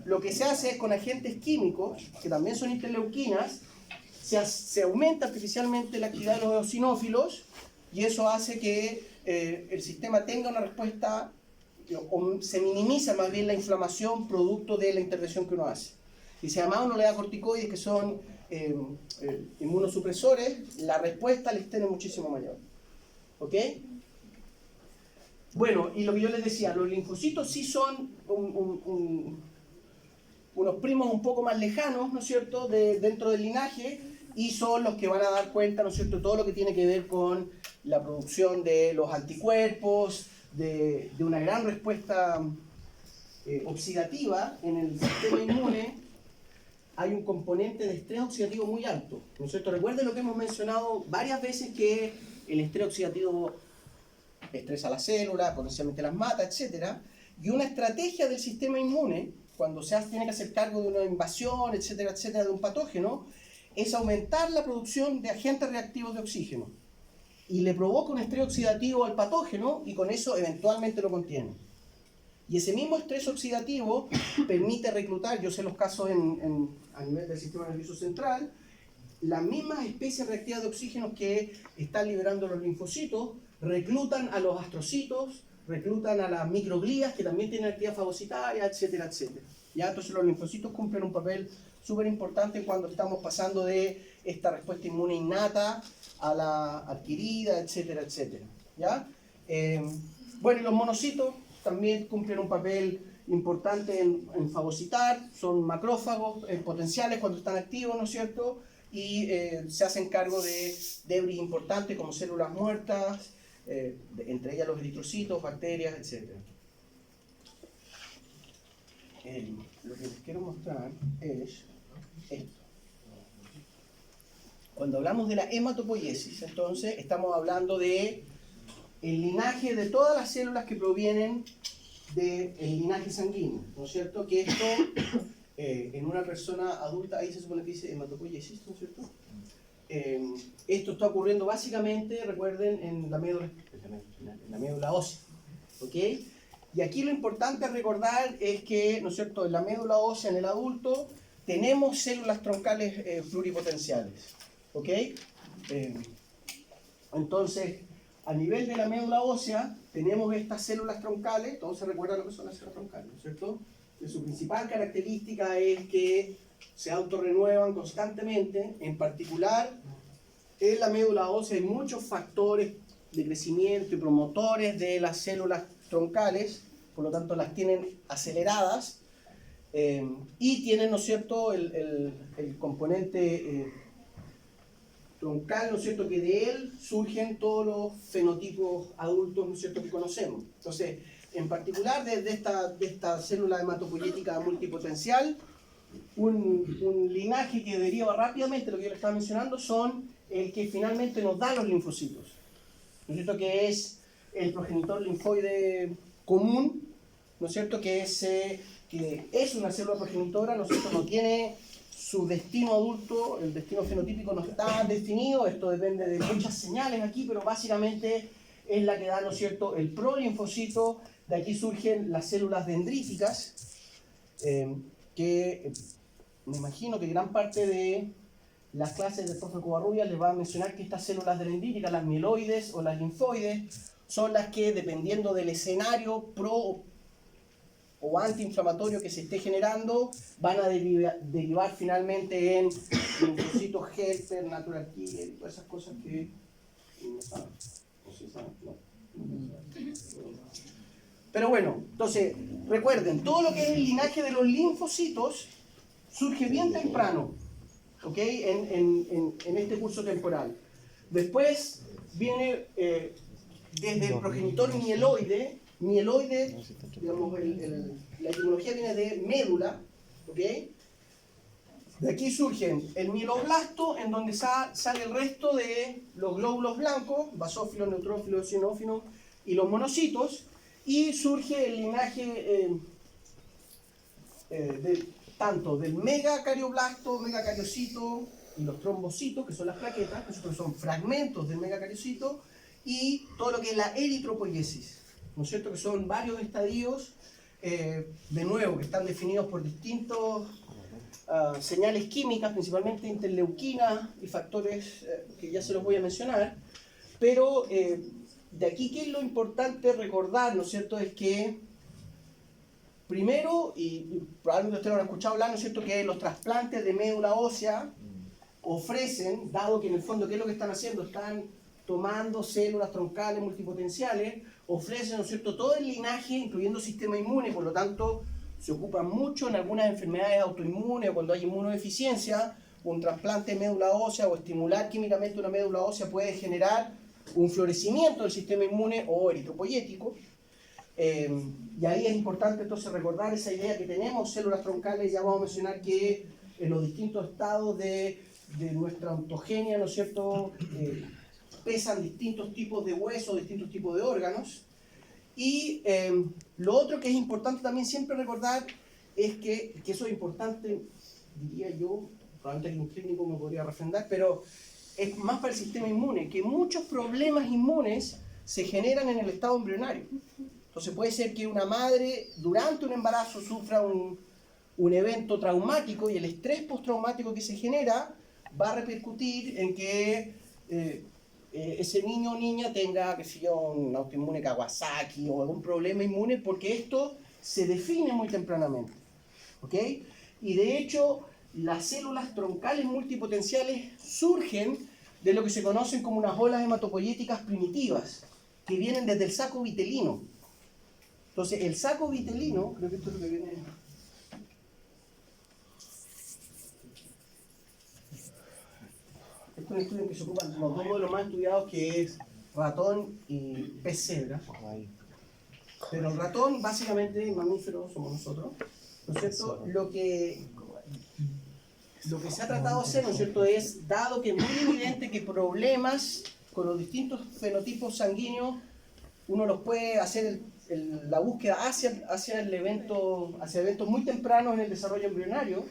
lo que se hace es con agentes químicos, que también son interleuquinas, se aumenta artificialmente la actividad de los eosinófilos, y eso hace que el sistema tenga una respuesta, o se minimiza más bien la inflamación producto de la intervención que uno hace. Y si además uno le da corticoides que son inmunosupresores, la respuesta al estén es muchísimo mayor. ¿Ok? Bueno, y lo que yo les decía, los linfocitos sí son unos primos un poco más lejanos, ¿no es cierto?, dentro del linaje, y son los que van a dar cuenta, ¿no es cierto?, todo lo que tiene que ver con la producción de los anticuerpos, de una gran respuesta oxidativa en el sistema inmune. Hay un componente de estrés oxidativo muy alto, ¿no es cierto? Recuerden lo que hemos mencionado varias veces, que el estrés oxidativo estresa a las células, potencialmente las mata, etc. Y una estrategia del sistema inmune, cuando tiene que hacer cargo de una invasión, etcétera, etcétera, de un patógeno, es aumentar la producción de agentes reactivos de oxígeno. Y le provoca un estrés oxidativo al patógeno, y con eso eventualmente lo contiene. Y ese mismo estrés oxidativo permite reclutar, yo sé los casos a nivel del sistema nervioso central, las mismas especies reactivas de oxígeno que están liberando los linfocitos, reclutan a los astrocitos, reclutan a las microglías que también tienen actividad fagocitaria, etcétera, etcétera. ¿Ya? Entonces los linfocitos cumplen un papel súper importante cuando estamos pasando de esta respuesta inmune innata a la adquirida, etcétera, etcétera. ¿Ya? Bueno, y los monocitos también cumplen un papel importante en fagocitar, son macrófagos potenciales cuando están activos, ¿no es cierto? Y se hacen cargo de debris importantes como células muertas, entre ellas los eritrocitos, bacterias, etc. Lo que les quiero mostrar es esto. Cuando hablamos de la hematopoiesis, entonces estamos hablando de el linaje de todas las células que provienen del linaje sanguíneo, ¿no es cierto? Que esto en una persona adulta, ahí se supone que dice hematopoiesis, ¿no es cierto? Esto está ocurriendo básicamente, recuerden, en la médula ósea, ¿ok? Y aquí lo importante a recordar es que, ¿no es cierto?, en la médula ósea en el adulto tenemos células troncales pluripotenciales, ¿ok? Entonces, a nivel de la médula ósea tenemos estas células troncales. Todos se recuerdan lo que son las células troncales, ¿no es cierto? Y su principal característica es que se autorrenuevan constantemente. En particular, en la médula ósea hay muchos factores de crecimiento y promotores de las células troncales, por lo tanto las tienen aceleradas, y tienen, ¿no es cierto?, el componente troncal, ¿no es cierto?, que de él surgen todos los fenotipos adultos, ¿no es cierto?, que conocemos. Entonces, en particular de esta célula hematopoyética multipotencial, un linaje que deriva rápidamente, lo que yo les estaba mencionando, son el que finalmente nos da los linfocitos, ¿no es cierto?, que es el progenitor linfoide común, ¿no es cierto?, que es una célula progenitora, ¿no es cierto?, no tiene su destino adulto, el destino fenotípico no está definido, esto depende de muchas señales aquí, pero básicamente es la que da, ¿no es cierto?, el prolinfocito. De aquí surgen las células dendríticas, que me imagino que gran parte de las clases del profe Covarrubias les va a mencionar que estas células dendríticas, las mieloides o las linfoides, son las que, dependiendo del escenario pro o antiinflamatorio que se esté generando van a derivar finalmente en linfocitos helper, natural killer y todas esas cosas que no saben. No se saben, no. Pero bueno, entonces recuerden, todo lo que es el linaje de los linfocitos surge bien temprano, ¿ok? En este curso temporal. Después viene desde el progenitor mieloide, digamos, la etimología viene de médula, ¿ok? De aquí surgen el mieloblasto, en donde sale el resto de los glóbulos blancos, basófilos, neutrófilos, eosinófilos y los monocitos, y surge el linaje tanto del megacarioblasto, megacariocito y los trombocitos, que son las plaquetas, que son fragmentos del megacariocito, y todo lo que es la eritropoiesis, ¿no es cierto? Que son varios estadios, de nuevo, que están definidos por distintos señales químicas, principalmente interleuquinas y factores que ya se los voy a mencionar, pero de aquí que es lo importante recordar, ¿no es cierto?, es que primero, y probablemente ustedes lo han escuchado hablar, ¿no es cierto?, que los trasplantes de médula ósea ofrecen, dado que en el fondo, ¿qué es lo que están haciendo? Están tomando células troncales multipotenciales, ofrecen, ¿no es cierto?, todo el linaje, incluyendo sistema inmune, por lo tanto, se ocupan mucho en algunas enfermedades autoinmunes o cuando hay inmunodeficiencia. Un trasplante de médula ósea o estimular químicamente una médula ósea puede generar un florecimiento del sistema inmune o eritropoyético. Y ahí es importante entonces recordar esa idea que tenemos, células troncales, ya vamos a mencionar que en los distintos estados de nuestra ontogenia, ¿no es cierto?, pesan distintos tipos de huesos, distintos tipos de órganos. Y lo otro que es importante también siempre recordar es que eso es importante, diría yo, probablemente un clínico me podría refrendar, pero es más para el sistema inmune, que muchos problemas inmunes se generan en el estado embrionario. Entonces puede ser que una madre durante un embarazo sufra un evento traumático y el estrés postraumático que se genera va a repercutir en que ese niño o niña tenga, qué sé yo, un autoinmune Kawasaki o algún problema inmune, porque esto se define muy tempranamente, ¿ok? Y de hecho, las células troncales multipotenciales surgen de lo que se conocen como unas olas hematopoyéticas primitivas, que vienen desde el saco vitelino. Entonces, el saco vitelino, creo que esto es lo que viene... Este es un estudio en que se ocupan los dos modelos más estudiados, que es ratón y pez cebra. Pero el ratón, básicamente, mamífero somos nosotros, ¿no es cierto? Lo que se ha tratado de hacer, ¿no es cierto?, es, dado que es muy evidente que problemas con los distintos fenotipos sanguíneos, uno los puede hacer la búsqueda hacia eventos muy tempranos en el desarrollo embrionario.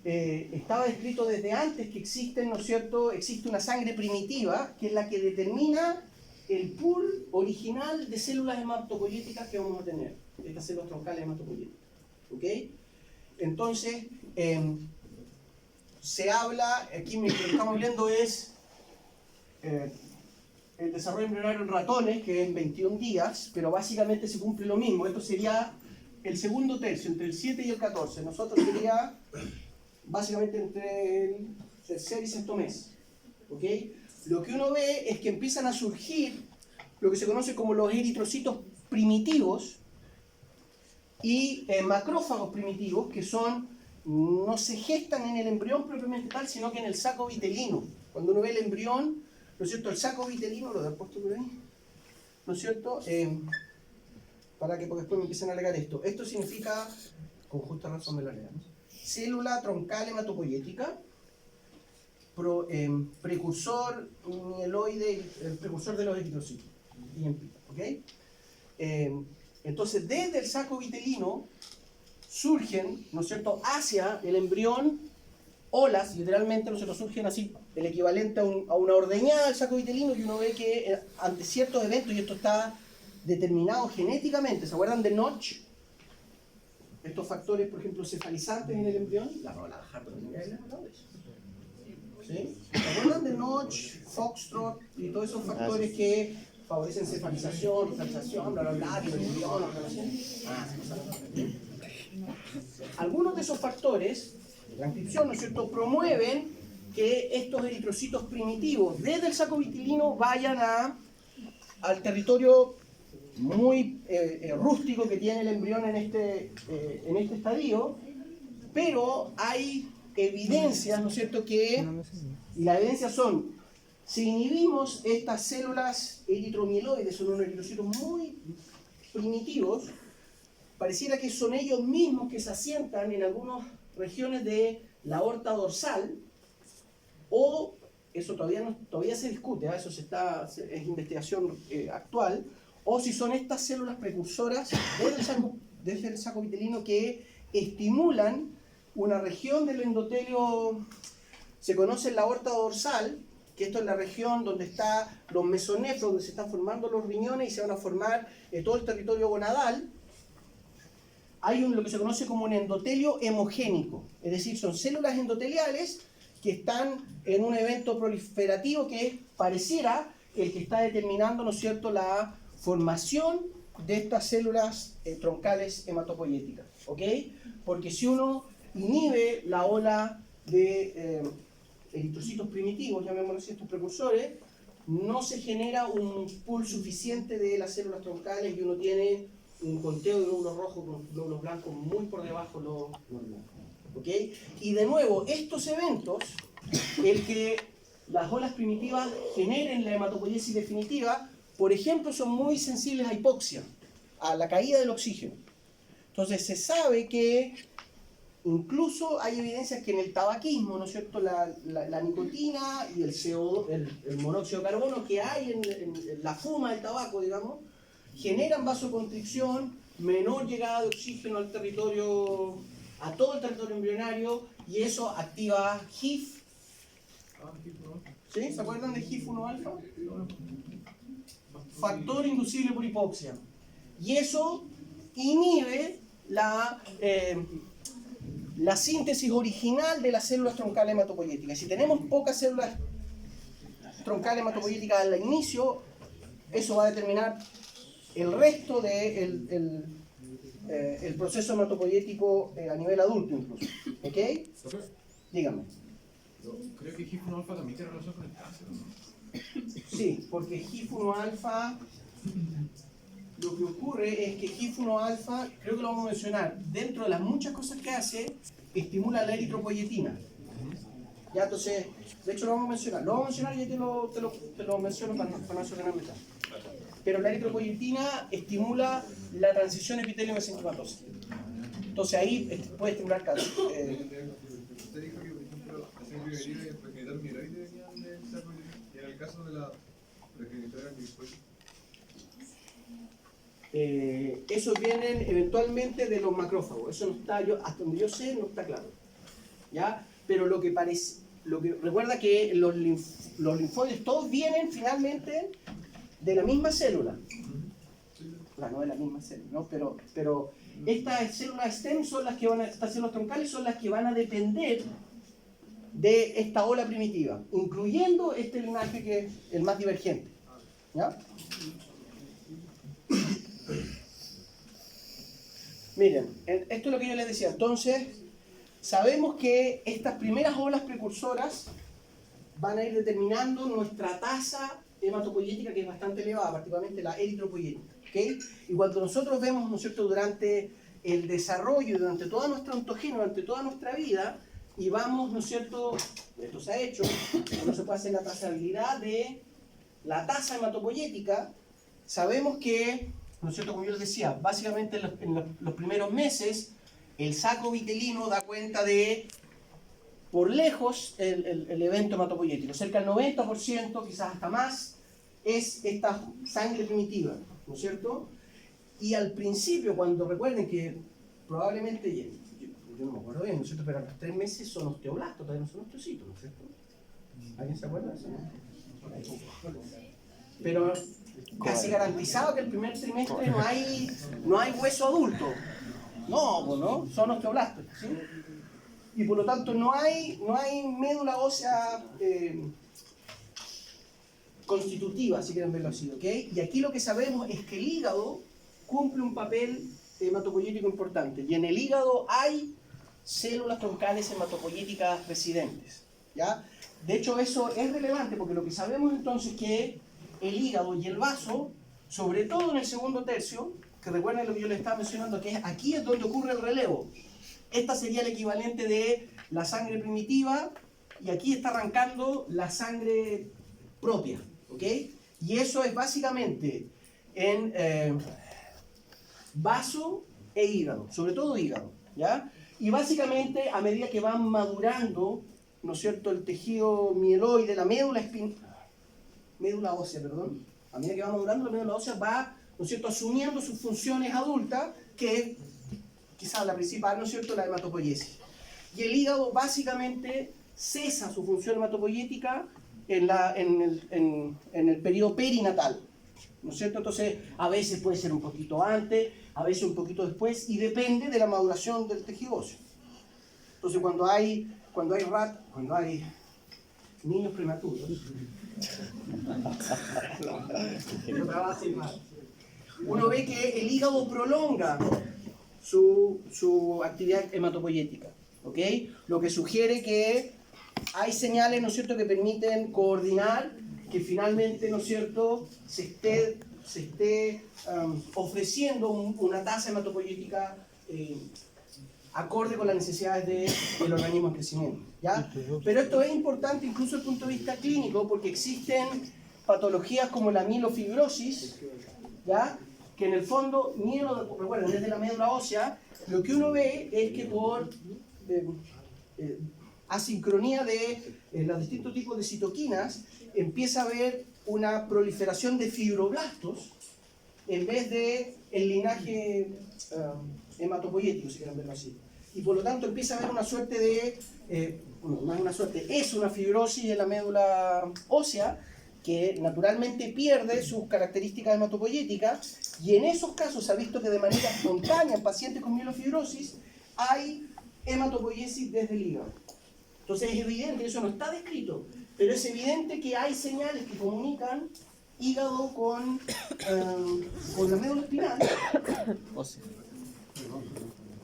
Estaba descrito desde antes que existen, ¿no es cierto?, existe una sangre primitiva que es la que determina el pool original de células hematopoyéticas que vamos a tener, estas células troncales hematopoyéticas, ¿ok? Entonces, se habla, aquí lo que estamos viendo es el desarrollo embrionario en ratones, que es en 21 días, pero básicamente se cumple lo mismo. Esto sería el segundo tercio, entre el 7 y el 14. Nosotros sería básicamente entre el tercer y sexto mes, ¿ok? Lo que uno ve es que empiezan a surgir lo que se conoce como los eritrocitos primitivos y macrófagos primitivos, que no se gestan en el embrión propiamente tal, sino que en el saco vitelino. Cuando uno ve el embrión, ¿no es cierto?, el saco vitelino, lo he puesto por ahí, ¿no es cierto?, porque después me empiezan a alegar esto. Esto significa, con justa razón me lo alegan, célula troncal hematopoyética, precursor mieloide, el precursor de los eritrocitos, ¿ok? Entonces, desde el saco vitelino surgen, ¿no es cierto?, hacia el embrión, olas, literalmente, ¿no es cierto?, surgen así, el equivalente a una ordeñada del saco vitelino, que uno ve que ante ciertos eventos, y esto está determinado genéticamente, ¿se acuerdan de Notch? Estos factores, por ejemplo, cefalizantes en el embrión, la vamos a bajar, pero no hay hablado de eso. ¿Sí? ¿Se acuerdan de Notch, Foxtrot y todos esos factores que favorecen cefalización, cristalización, bla, bla, bla, tiroidión, algunos de esos factores de transcripción, ¿no es cierto?, promueven que estos eritrocitos primitivos desde el saco vitilino vayan al territorio muy rústico que tiene el embrión en este estadio, pero hay evidencias, ¿no es cierto?, y las evidencias son, si inhibimos estas células eritromieloides, son unos eritrocitos muy primitivos, pareciera que son ellos mismos que se asientan en algunas regiones de la aorta dorsal, o eso todavía se discute, eso es investigación actual, o si son estas células precursoras desde el saco vitelino que estimulan una región del endotelio, se conoce la aorta dorsal, que esto es la región donde están los mesonefros, donde se están formando los riñones y se van a formar todo el territorio gonadal. Hay lo que se conoce como un endotelio hemogénico, es decir, son células endoteliales que están en un evento proliferativo que pareciera el que está determinando, ¿no es cierto?, la formación de estas células troncales hematopoyéticas, ¿ok? Porque si uno inhibe la ola de eritrocitos primitivos, llamémoslo así, estos precursores, no se genera un pool suficiente de las células troncales y uno tiene un conteo de glóbulos rojos con glóbulos blancos muy por debajo de lo normal. ¿Okay? Y de nuevo, estos eventos, el que las olas primitivas generen la hematopoiesis definitiva, por ejemplo, son muy sensibles a hipoxia, a la caída del oxígeno. Entonces se sabe que incluso hay evidencias que en el tabaquismo, ¿no es cierto?, la nicotina y el CO2, el monóxido de carbono que hay en la fuma del tabaco, digamos, generan vasoconstricción, menor llegada de oxígeno al territorio, a todo el territorio embrionario, y eso activa HIF. ¿Sí? ¿Se acuerdan de HIF-1-alfa? Factor inducible por hipoxia. Y eso inhibe la síntesis original de las células troncales hematopoyéticas. Si tenemos pocas células troncales hematopoyéticas al inicio, eso va a determinar el resto del el proceso hematopoyético a nivel adulto incluso. ¿Ok? Dígame. Yo creo que HIF-1-alfa también tiene relación con el cáncer, ¿no? Sí, porque HIF-1-alfa, lo que ocurre es que HIF-1-alfa, creo que lo vamos a mencionar, dentro de las muchas cosas que hace, estimula la eritropoyetina. Ya, entonces, de hecho lo vamos a mencionar. Lo vamos a mencionar y yo te lo menciono para no hacer una meta. Pero la eritropoyetina estimula la transición epitelio-mesenquimatosa. Entonces ahí puede estimular cáncer. Usted dijo que, por ejemplo, la sangre y el progenitor mieloide venían del saco vitilino, y en el caso de la progenitora glicoide. Esos vienen eventualmente de los macrófagos. Eso no está, hasta donde yo sé, no está claro. ¿Ya? Pero recuerda que los linfoides todos vienen finalmente de la misma célula. Claro, no de la misma célula, ¿no? Pero estas células STEM son las que estas células troncales son las que van a depender de esta ola primitiva, incluyendo este linaje que es el más divergente. ¿Ya? Miren, esto es lo que yo les decía. Entonces, sabemos que estas primeras olas precursoras van a ir determinando nuestra tasa hematopoyética, que es bastante elevada, particularmente la eritropoyética. ¿Okay? Y cuando nosotros vemos, ¿no es cierto?, durante el desarrollo, durante toda nuestra ontogenia, durante toda nuestra vida, y vamos, ¿no es cierto?, esto se ha hecho, no se puede hacer la trazabilidad de la tasa hematopoyética, sabemos que, ¿no es cierto?, como yo les decía, básicamente en los primeros meses, el saco vitelino da cuenta de, por lejos, el evento hematopoyético. Cerca del 90%, quizás hasta más, es esta sangre primitiva, ¿no es cierto? Y al principio, cuando recuerden que probablemente, yo no me acuerdo bien, ¿no es cierto?, pero a los 3 meses son osteoblastos, todavía no son osteocitos, ¿no es cierto? ¿Alguien se acuerda de eso? Pero casi garantizado que el primer trimestre no hay hueso adulto. No, pues no, son osteoblastos, ¿sí? Y por lo tanto no hay médula ósea constitutiva, si quieren verlo así, ¿ok? Y aquí lo que sabemos es que el hígado cumple un papel hematopoyético importante. Y en el hígado hay células troncales hematopoyéticas residentes, ¿ya? De hecho, eso es relevante porque lo que sabemos entonces es que el hígado y el vaso, sobre todo en el segundo tercio, que recuerden lo que yo les estaba mencionando, que aquí es donde ocurre el relevo. Esta sería el equivalente de la sangre primitiva y aquí está arrancando la sangre propia, ¿ok? Y eso es básicamente en vaso e hígado, sobre todo hígado, ¿ya? Y básicamente a medida que van madurando, ¿no es cierto?, el tejido mieloide, la médula ósea, perdón, a medida que va madurando la médula ósea va, ¿no es cierto?, asumiendo sus funciones adultas, que es quizás la principal, ¿no es cierto?, la hematopoiesis. Y el hígado básicamente cesa su función hematopoyética en el periodo perinatal, ¿no es cierto? Entonces, a veces puede ser un poquito antes, a veces un poquito después, y depende de la maduración del tejido óseo. Entonces, cuando hay niños prematuros, uno ve que el hígado prolonga su actividad hematopoyética, ¿ok? Lo que sugiere que hay señales, ¿no es cierto?, que permiten coordinar que finalmente, ¿no es cierto?, se esté ofreciendo una tasa hematopoyética acorde con las necesidades del organismo en crecimiento, ¿ya? Pero esto es importante incluso desde el punto de vista clínico porque existen patologías como la mielofibrosis, ¿ya?, que en el fondo, recuerden, desde la médula ósea, lo que uno ve es que por asincronía de los distintos tipos de citoquinas, empieza a haber una proliferación de fibroblastos en vez de el linaje hematopoyético, si quieren verlo así. Y por lo tanto empieza a haber una suerte de, no es una suerte, es una fibrosis de la médula ósea que naturalmente pierde sus características hematopoyéticas, y en esos casos se ha visto que de manera espontánea en pacientes con mielofibrosis hay hematopoiesis desde el hígado. Entonces es evidente, eso no está descrito, pero es evidente que hay señales que comunican hígado con la médula espinal,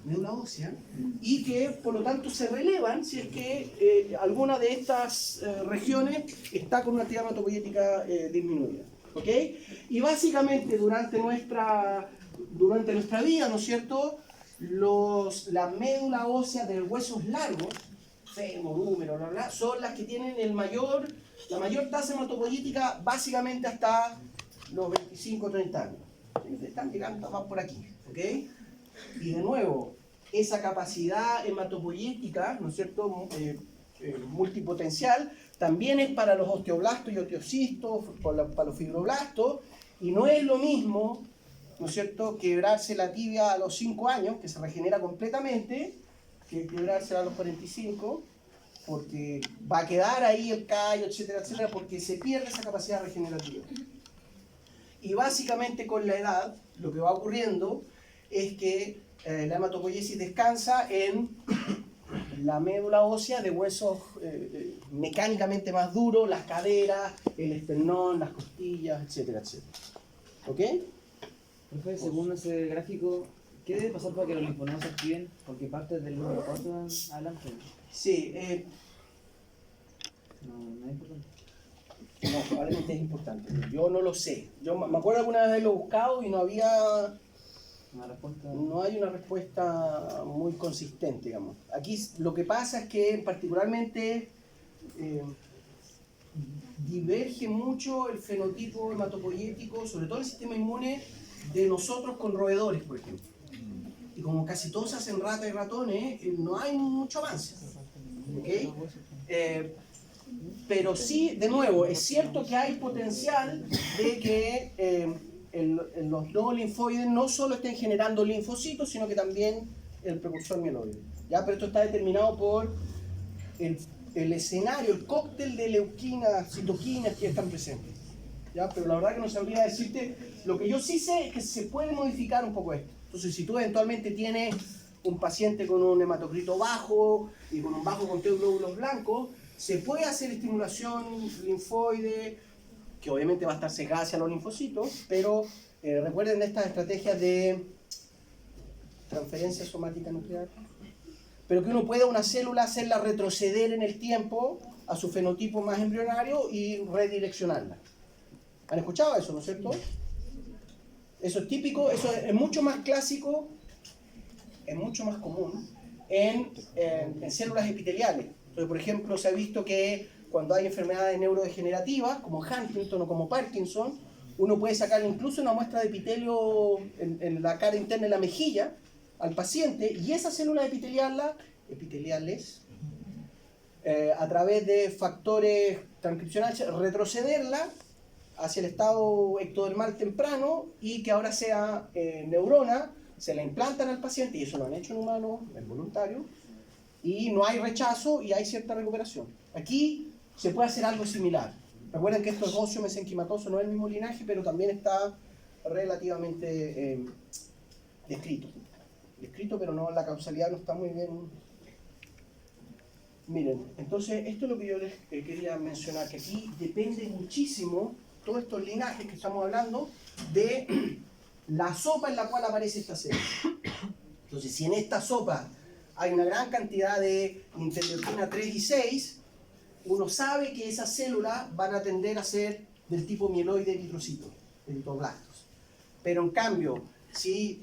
médula ósea, y que por lo tanto se relevan si es que alguna de estas regiones está con una actividad hematopoyética disminuida, ¿ok? Y básicamente durante nuestra vida, ¿no es cierto?, la médula ósea de huesos largos, fémur, húmero, bla, bla, son las que tienen la mayor tasa hematopoyética básicamente hasta los 25 o 30 años. Están llegando más por aquí, ¿ok? Y de nuevo, esa capacidad hematopoyética, ¿no es cierto?, multipotencial, también es para los osteoblastos y osteocistos, para los fibroblastos, y no es lo mismo, ¿no es cierto?, quebrarse la tibia a los 5 años, que se regenera completamente, que quebrarse a los 45, porque va a quedar ahí el callo, etcétera, etcétera, porque se pierde esa capacidad regenerativa. Y básicamente con la edad, lo que va ocurriendo es que la hematopoiesis descansa en la médula ósea de huesos mecánicamente más duros, las caderas, el esternón, las costillas, etcétera, etcétera. ¿Ok? Profe, según ese gráfico, ¿qué debe pasar para que los linfonodos se activen? Porque parte del número 4 adelante. Sí, No es importante. no, probablemente es importante. Yo no lo sé. Yo me acuerdo alguna vez haberlo buscado y no había... Una respuesta. No hay una respuesta muy consistente, digamos. Aquí lo que pasa es que particularmente diverge mucho el fenotipo hematopoyético, sobre todo el sistema inmune, de nosotros con roedores, por ejemplo. Y como casi todos hacen ratas y ratones, no hay mucho avance. ¿Okay? Pero sí, de nuevo, es cierto que hay potencial de que los nodos linfoides no solo estén generando linfocitos, sino que también el precursor mieloide. ¿Ya? Pero esto está determinado por el escenario, el cóctel de leuquinas, citoquinas que están presentes. ¿Ya? Pero la verdad que no sabría decirte. Lo que yo sí sé es que se puede modificar un poco esto. Entonces, si tú eventualmente tienes un paciente con un hematocrito bajo y con un bajo conteo de glóbulos blancos, se puede hacer estimulación linfoide que obviamente va a estar sesgada hacia los linfocitos, pero recuerden estas estrategias de transferencia somática nuclear, pero que uno pueda una célula hacerla retroceder en el tiempo a su fenotipo más embrionario y redireccionarla. ¿Han escuchado eso, no es cierto? Eso es típico, eso es mucho más clásico, es mucho más común en células epiteliales. Entonces, por ejemplo, se ha visto que cuando hay enfermedades neurodegenerativas, como Huntington o como Parkinson, uno puede sacar incluso una muestra de epitelio en la cara interna de la mejilla al paciente, y esas células epiteliales, a través de factores transcripcionales, retrocederla hacia el estado ectodermal temprano y que ahora sea neurona, se la implantan al paciente, y eso lo han hecho en humanos, es voluntario, y no hay rechazo y hay cierta recuperación. Aquí se puede hacer algo similar. Recuerden que esto es óseo mesenquimatoso, no es el mismo linaje, pero también está relativamente descrito, pero no, la causalidad no está muy bien. Miren, entonces esto es lo que yo les quería mencionar, que aquí depende muchísimo todos estos linajes que estamos hablando de la sopa en la cual aparece esta célula. Entonces, si en esta sopa hay una gran cantidad de interleucina 3 y 6, uno sabe que esas células van a tender a ser del tipo mieloide eritrocito, eritroblastos. Pero en cambio, si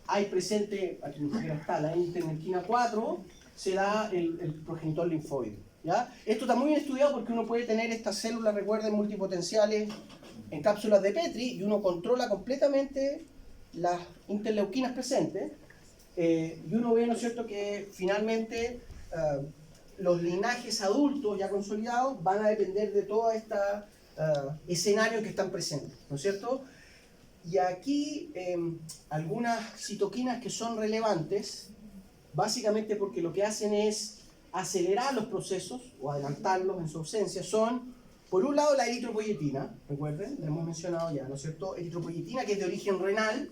hay presente, aquí está la interleucina 4, se da el progenitor linfoide. ¿Ya? Esto está muy bien estudiado porque uno puede tener estas células, recuerden, multipotenciales en cápsulas de Petri, y uno controla completamente las interleuquinas presentes, y uno ve, ¿no es cierto?, que finalmente los linajes adultos ya consolidados van a depender de todo este escenario que están presentes, ¿no es cierto? Y aquí algunas citoquinas que son relevantes, básicamente porque lo que hacen es acelerar los procesos o adelantarlos en su ausencia, son, por un lado, la eritropoyetina, recuerden, la hemos mencionado ya, ¿no es cierto? Eritropoyetina, que es de origen renal,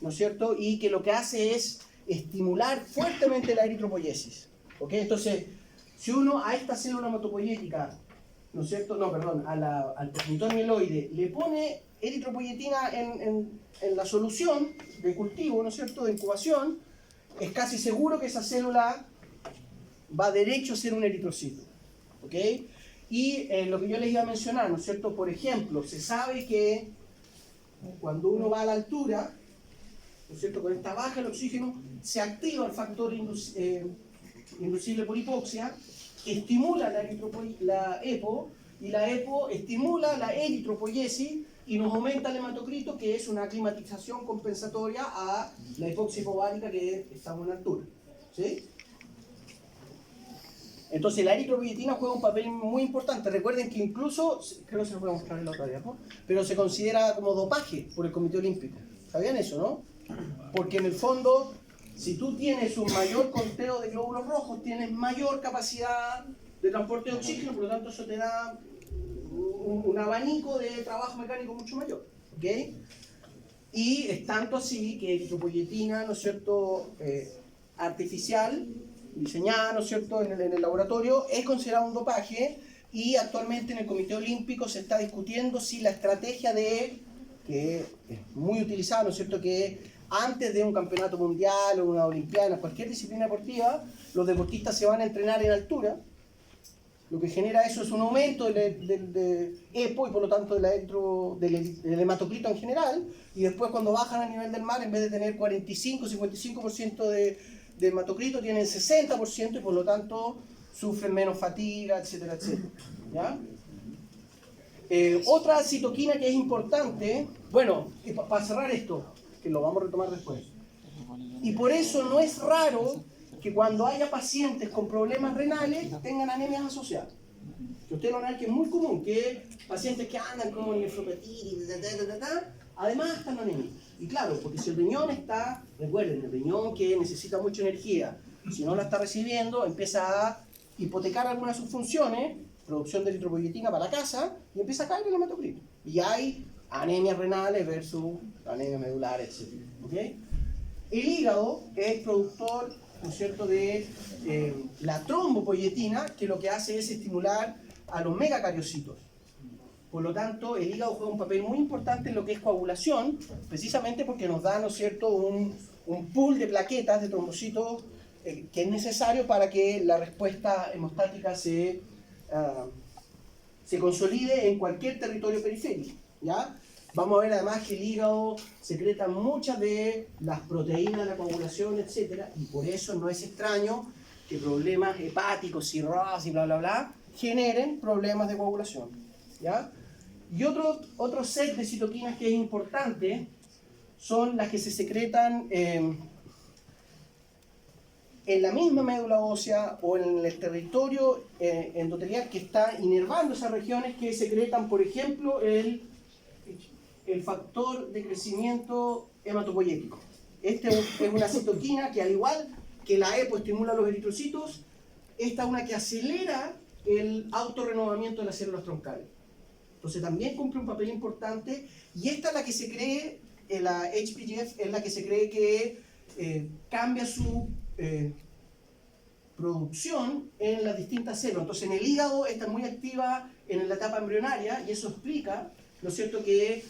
¿no es cierto? Y que lo que hace es estimular fuertemente la eritropoyesis, ¿ok? Entonces, si uno a esta célula hematopoyética, ¿no es cierto? No, perdón, al progenitor mieloide le pone eritropoyetina en la solución de cultivo, ¿no es cierto?, de incubación, es casi seguro que esa célula va derecho a ser un eritrocito, ¿ok? Y lo que yo les iba a mencionar, ¿no es cierto? Por ejemplo, se sabe que cuando uno va a la altura, ¿no es cierto?, con esta baja del oxígeno, se activa el factor inducible por hipoxia, que estimula la EPO, y la EPO estimula la eritropoyesis y nos aumenta el hematocrito, que es una aclimatización compensatoria a la hipoxia hipovárica que estamos en altura, ¿sí? Entonces la eritropoyetina juega un papel muy importante. Recuerden que incluso, creo que se lo voy a mostrar en la otra diapo, pero se considera como dopaje por el Comité Olímpico. ¿Sabían eso, no? Porque en el fondo, si tú tienes un mayor conteo de glóbulos rojos, tienes mayor capacidad de transporte de oxígeno, por lo tanto eso te da un abanico de trabajo mecánico mucho mayor, ¿ok? Y es tanto así que eritropoyetina, ¿no es cierto?, artificial, diseñada, ¿no es cierto?, en el laboratorio, es considerado un dopaje, y actualmente en el Comité Olímpico se está discutiendo si la estrategia que es muy utilizada, ¿no es cierto?, que antes de un campeonato mundial o una olimpiada, cualquier disciplina deportiva, los deportistas se van a entrenar en altura. Lo que genera eso es un aumento del EPO y por lo tanto del hematocrito en general, y después cuando bajan al nivel del mar, en vez de tener 45-55% de hematocrito, tienen 60% y por lo tanto sufren menos fatiga, etcétera, etcétera. ¿Ya? Otra citoquina que es importante, bueno, para cerrar esto, que lo vamos a retomar después, y por eso no es raro que cuando haya pacientes con problemas renales tengan anemias asociadas. Que ustedes lo ven, que es muy común, que pacientes que andan con nefropatía, además están anémicos. Y claro, porque si el riñón está, recuerden, el riñón que necesita mucha energía, si no la está recibiendo, empieza a hipotecar algunas de sus funciones, producción de eritropoyetina para la casa, y empieza a caer el hematocrito. Y hay anemias renales versus anemia medular, etc. ¿Okay? El hígado es productor, ¿no es cierto?, de la trombopoyetina, que lo que hace es estimular a los megacariocitos. Por lo tanto, el hígado juega un papel muy importante en lo que es coagulación, precisamente porque nos da, ¿no es cierto?, un pool de plaquetas, de trombocitos, que es necesario para que la respuesta hemostática se consolide en cualquier territorio periférico, ¿ya? Vamos a ver además que el hígado secreta muchas de las proteínas de la coagulación, etc. Y por eso no es extraño que problemas hepáticos, cirrosis, bla, bla, bla, generen problemas de coagulación, ¿ya? Y otro set de citoquinas que es importante son las que se secretan en la misma médula ósea o en el territorio endotelial que está inervando esas regiones, que secretan, por ejemplo, el factor de crecimiento hematopoyético. Este es una citoquina que, al igual que la EPO estimula los eritrocitos, esta es una que acelera el autorrenovamiento de las células troncales. Entonces también cumple un papel importante, y esta es la que se cree, la HPGF es la que se cree que cambia su producción en las distintas células. Entonces en el hígado está muy activa en la etapa embrionaria, y eso explica, ¿no es cierto?, que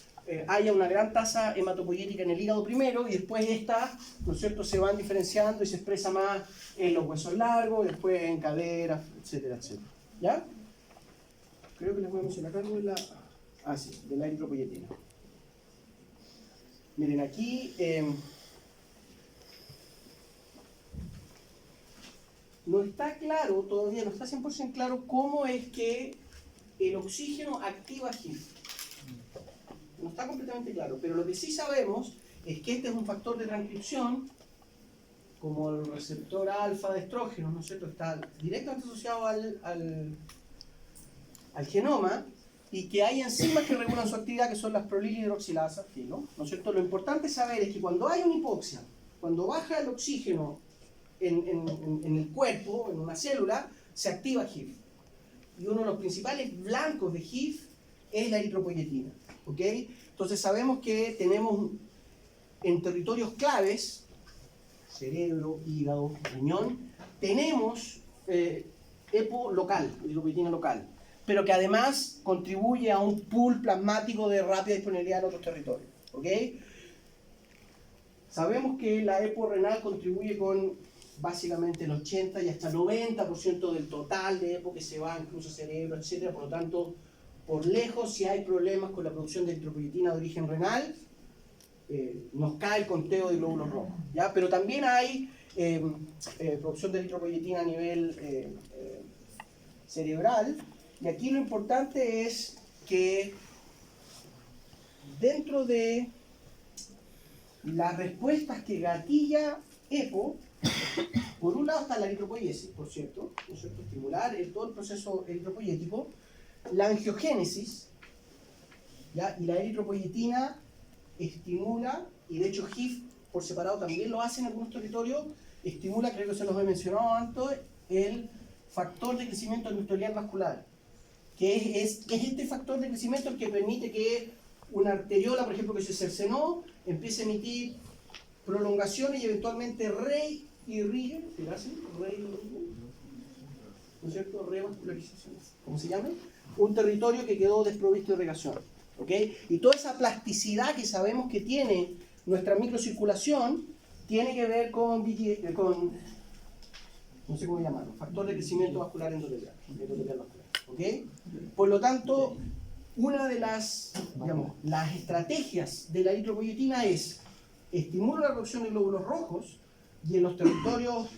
haya una gran tasa hematopoyética en el hígado primero, y después estas, ¿no es cierto?, se van diferenciando y se expresa más en los huesos largos, después en caderas, etcétera, etcétera. ¿Ya? Creo que les voy a mencionar algo de la... Ah, sí, de la eritropoyetina. Miren, aquí... no está claro, todavía no está 100% claro cómo es que el oxígeno activa HIF. No está completamente claro, pero lo que sí sabemos es que este es un factor de transcripción, como el receptor alfa de estrógeno, ¿no es cierto?, está directamente asociado al genoma, y que hay enzimas que regulan su actividad, que son las prolilhidroxilasas, ¿no es cierto? Lo importante saber es que cuando hay una hipoxia, cuando baja el oxígeno en el cuerpo, en una célula, se activa HIF. Y uno de los principales blancos de HIF es la eritropoyetina, ¿ok? Entonces sabemos que tenemos en territorios claves, cerebro, hígado, riñón, tenemos EPO local, eritropoyetina local, pero que además contribuye a un pool plasmático de rápida disponibilidad en otros territorios, ¿ok? Sabemos que la EPO renal contribuye con básicamente el 80 y hasta 90% del total de EPO que se va incluso a cerebro, etc. Por lo tanto, por lejos, si hay problemas con la producción de eritropoyetina de origen renal, nos cae el conteo de glóbulos rojos, ¿ya? Pero también hay producción de eritropoyetina a nivel cerebral, y aquí lo importante es que dentro de las respuestas que gatilla EPO, por un lado está la eritropoiesis, por cierto, ¿no es cierto?, estimular todo el proceso eritropoyético, la angiogénesis, ¿ya? Y la eritropoyetina estimula, y de hecho HIF por separado también lo hace en algunos territorios, estimula, creo que se los he mencionado antes, el factor de crecimiento endotelial vascular, que es este factor de crecimiento el que permite que una arteriola, por ejemplo, que se cercenó, empiece a emitir prolongaciones y eventualmente reirrigue, ¿no es cierto?, revascularización, ¿cómo se llama? Un territorio que quedó desprovisto de irrigación, ¿ok? Y toda esa plasticidad que sabemos que tiene nuestra microcirculación tiene que ver con no sé cómo llamarlo, factor de crecimiento vascular endotelial vascular, ¿ok? Por lo tanto, una de las, digamos, las estrategias de la eritropoyetina es estimular la producción de glóbulos rojos, y en los territorios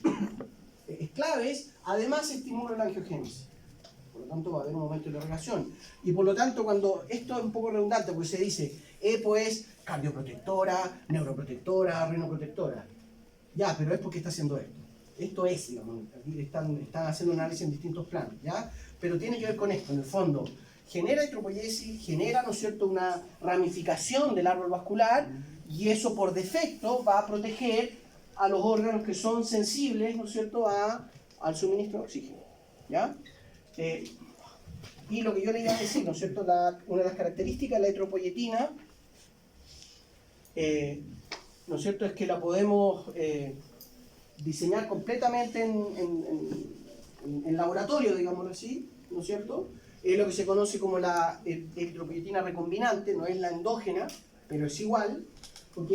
claves, además estimula la angiogénesis. Por lo tanto, va a haber un momento de irrigación. Y por lo tanto, cuando esto es un poco redundante, porque se dice EPO es cardioprotectora, neuroprotectora, rinoprotectora. Ya, pero es porque está haciendo esto. Esto es, digamos, están haciendo análisis en distintos planos, ¿ya? Pero tiene que ver con esto, en el fondo. Genera eritropoiesis, genera, ¿no es cierto?, una ramificación del árbol vascular, y eso por defecto va a proteger a los órganos que son sensibles, ¿no es cierto?, al suministro de oxígeno, ¿ya? Y lo que yo le iba a decir, ¿no es cierto?, una de las características de la eritropoyetina, ¿no es cierto?, es que la podemos diseñar completamente en laboratorio, digámoslo así, ¿no es cierto?, es lo que se conoce como la eritropoyetina recombinante, no es la endógena, pero es igual, ¿ok?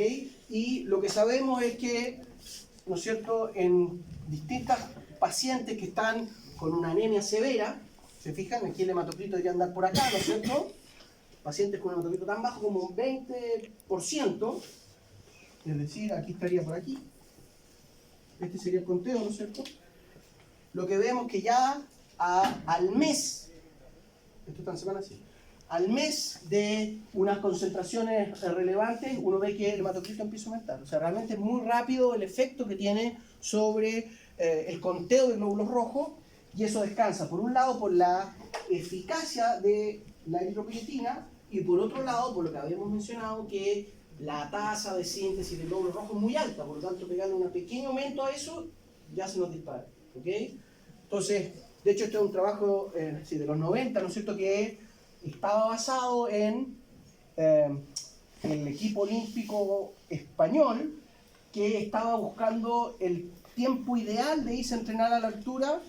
Y lo que sabemos es que, ¿no es cierto?, en distintas pacientes que están con una anemia severa, ¿se fijan? Aquí el hematocrito debería andar por acá, ¿no es cierto? Pacientes con un hematocrito tan bajo como un 20%, es decir, aquí estaría por aquí. Este sería el conteo, ¿no es cierto? Lo que vemos que ya al mes, esto está en semana así, al mes de unas concentraciones relevantes, uno ve que el hematocrito empieza a aumentar. O sea, realmente es muy rápido el efecto que tiene sobre el conteo de glóbulos rojos, y eso descansa, por un lado, por la eficacia de la eritropoyetina, y por otro lado, por lo que habíamos mencionado, que la tasa de síntesis de glóbulos rojos es muy alta, por lo tanto, pegarle un pequeño aumento a eso, ya se nos dispara. ¿Ok? Entonces, de hecho, este es un trabajo de los 90, ¿no es cierto?, que estaba basado en el equipo olímpico español, que estaba buscando el tiempo ideal de irse a entrenar a la altura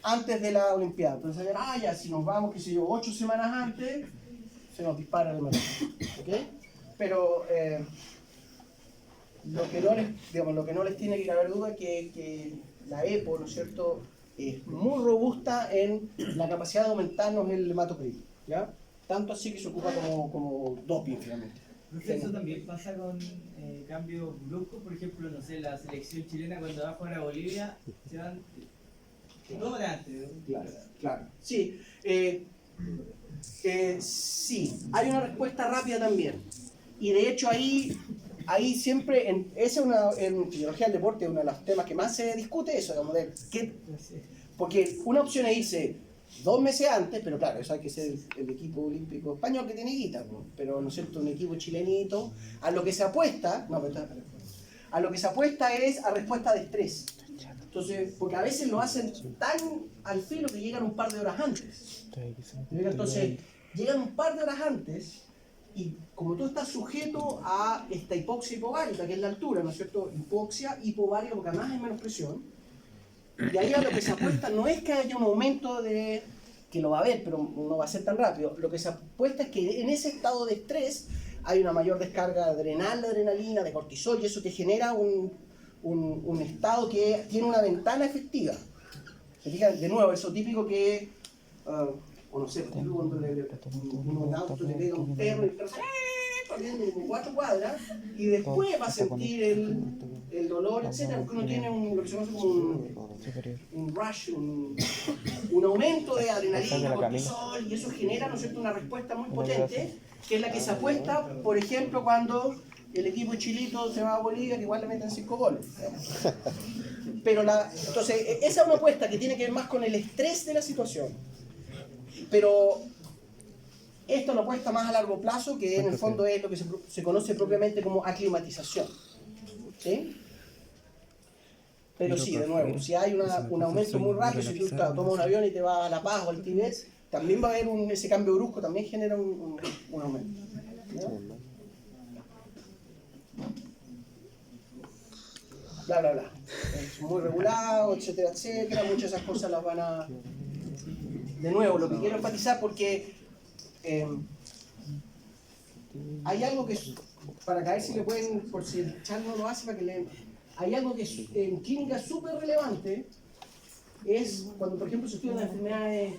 antes de la Olimpiada. Entonces, ya, si nos vamos, qué sé yo, 8 semanas antes, se nos dispara el maratón. ¿Ok? Pero lo que no les tiene que caber duda es que la EPO, ¿no es cierto?, es muy robusta en la capacidad de aumentarnos el hematocrito, ¿ya? Tanto así que se ocupa como doping finalmente. Eso también pasa con cambios bruscos, por ejemplo, no sé, la selección chilena cuando va a jugar a Bolivia, se van 2 horas antes. Claro. Sí, sí, hay una respuesta rápida también. Y de hecho ahí siempre, en fisiología del deporte, uno de los temas que más se discute, eso, digamos, porque una opción es irse 2 meses antes, pero claro, eso hay que ser el equipo olímpico español que tiene guita, ¿no? Pero no es cierto, un equipo chilenito, a lo que se apuesta es a respuesta de estrés. Entonces, porque a veces lo hacen tan al filo que llegan un par de horas antes. Entonces, llegan un par de horas antes, y como tú estás sujeto a esta hipoxia hipovárica, que es la altura, ¿no es cierto? Hipoxia hipovárica, porque además hay menos presión. Y ahí a lo que se apuesta no es que haya un aumento que lo va a haber, pero no va a ser tan rápido. Lo que se apuesta es que en ese estado de estrés hay una mayor descarga adrenal, de adrenalina, de cortisol, y eso te genera un estado que tiene una ventana efectiva. ¿Se fijan? De nuevo, eso típico que, o no sé, cuando un auto le pega un perro y el perro corriendo como 4 cuadras, y después va a sentir el dolor, etcétera, porque uno tiene lo que se conoce como un rush, un aumento de adrenalina, cortisol, y eso genera, ¿no es cierto?, una respuesta muy potente, que es la que se apuesta, por ejemplo, cuando el equipo chilito se va a Bolivia, que igual le meten 5 goles. Pero entonces, esa es una apuesta que tiene que ver más con el estrés de la situación. Pero esto lo apuesta más a largo plazo, que en el fondo es lo que se conoce propiamente como aclimatización. ¿Sí? Pero sí, de nuevo, si hay un aumento muy rápido, si tú tomas un avión y te vas a La Paz o al Tíbet, también va a haber ese cambio brusco, también genera un aumento. ¿No? Bla, bla, bla. Es muy regulado, etcétera, etcétera. Muchas de esas cosas las van a... De nuevo, lo que quiero enfatizar, porque hay algo que, para caer si le pueden, por si el chat no lo hace, para que le... Hay algo que en clínica es súper relevante, es cuando, por ejemplo, se estudian las enfermedades,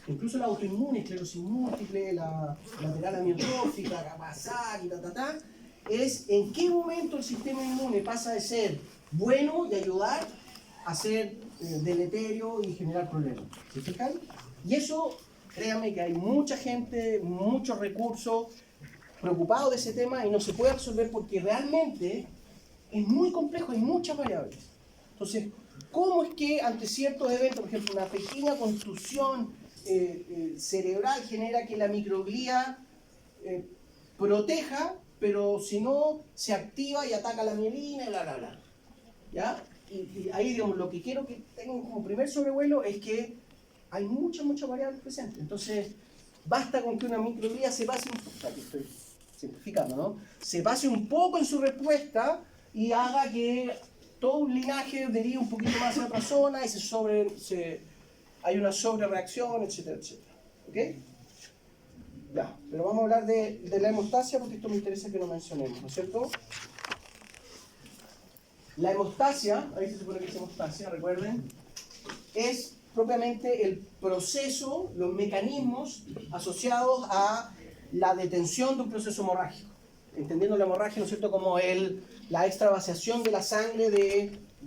incluso la autoinmune, esclerosis múltiple, la lateral amiotrófica, Kawasaki, es en qué momento el sistema inmune pasa de ser bueno y ayudar a ser deleterio y generar problemas. ¿Se fijan? Y eso, créanme que hay mucha gente, muchos recursos preocupados de ese tema y no se puede resolver porque realmente es muy complejo, hay muchas variables. Entonces, ¿cómo es que ante ciertos eventos, por ejemplo, una pequeña contusión cerebral genera que la microglía proteja, pero si no, se activa y ataca la mielina y bla, bla, bla? ¿Ya? Y ahí, digamos, lo que quiero que tengan como primer sobrevuelo es que hay muchas variables presentes. Entonces, basta con que una microglía se pase aquí estoy simplificando, ¿no? Se pase un poco en su respuesta y haga que todo un linaje derive un poquito más a otra zona y hay una sobrereacción, etcétera, etcétera. ¿Ok? Ya, pero vamos a hablar de la hemostasia porque esto me interesa que lo mencionemos, ¿no es cierto? La hemostasia, ahí se supone que es hemostasia, recuerden, es propiamente el proceso, los mecanismos asociados a la detención de un proceso hemorrágico. Entendiendo la hemorragia, ¿no es cierto?, como la extravasación de la sangre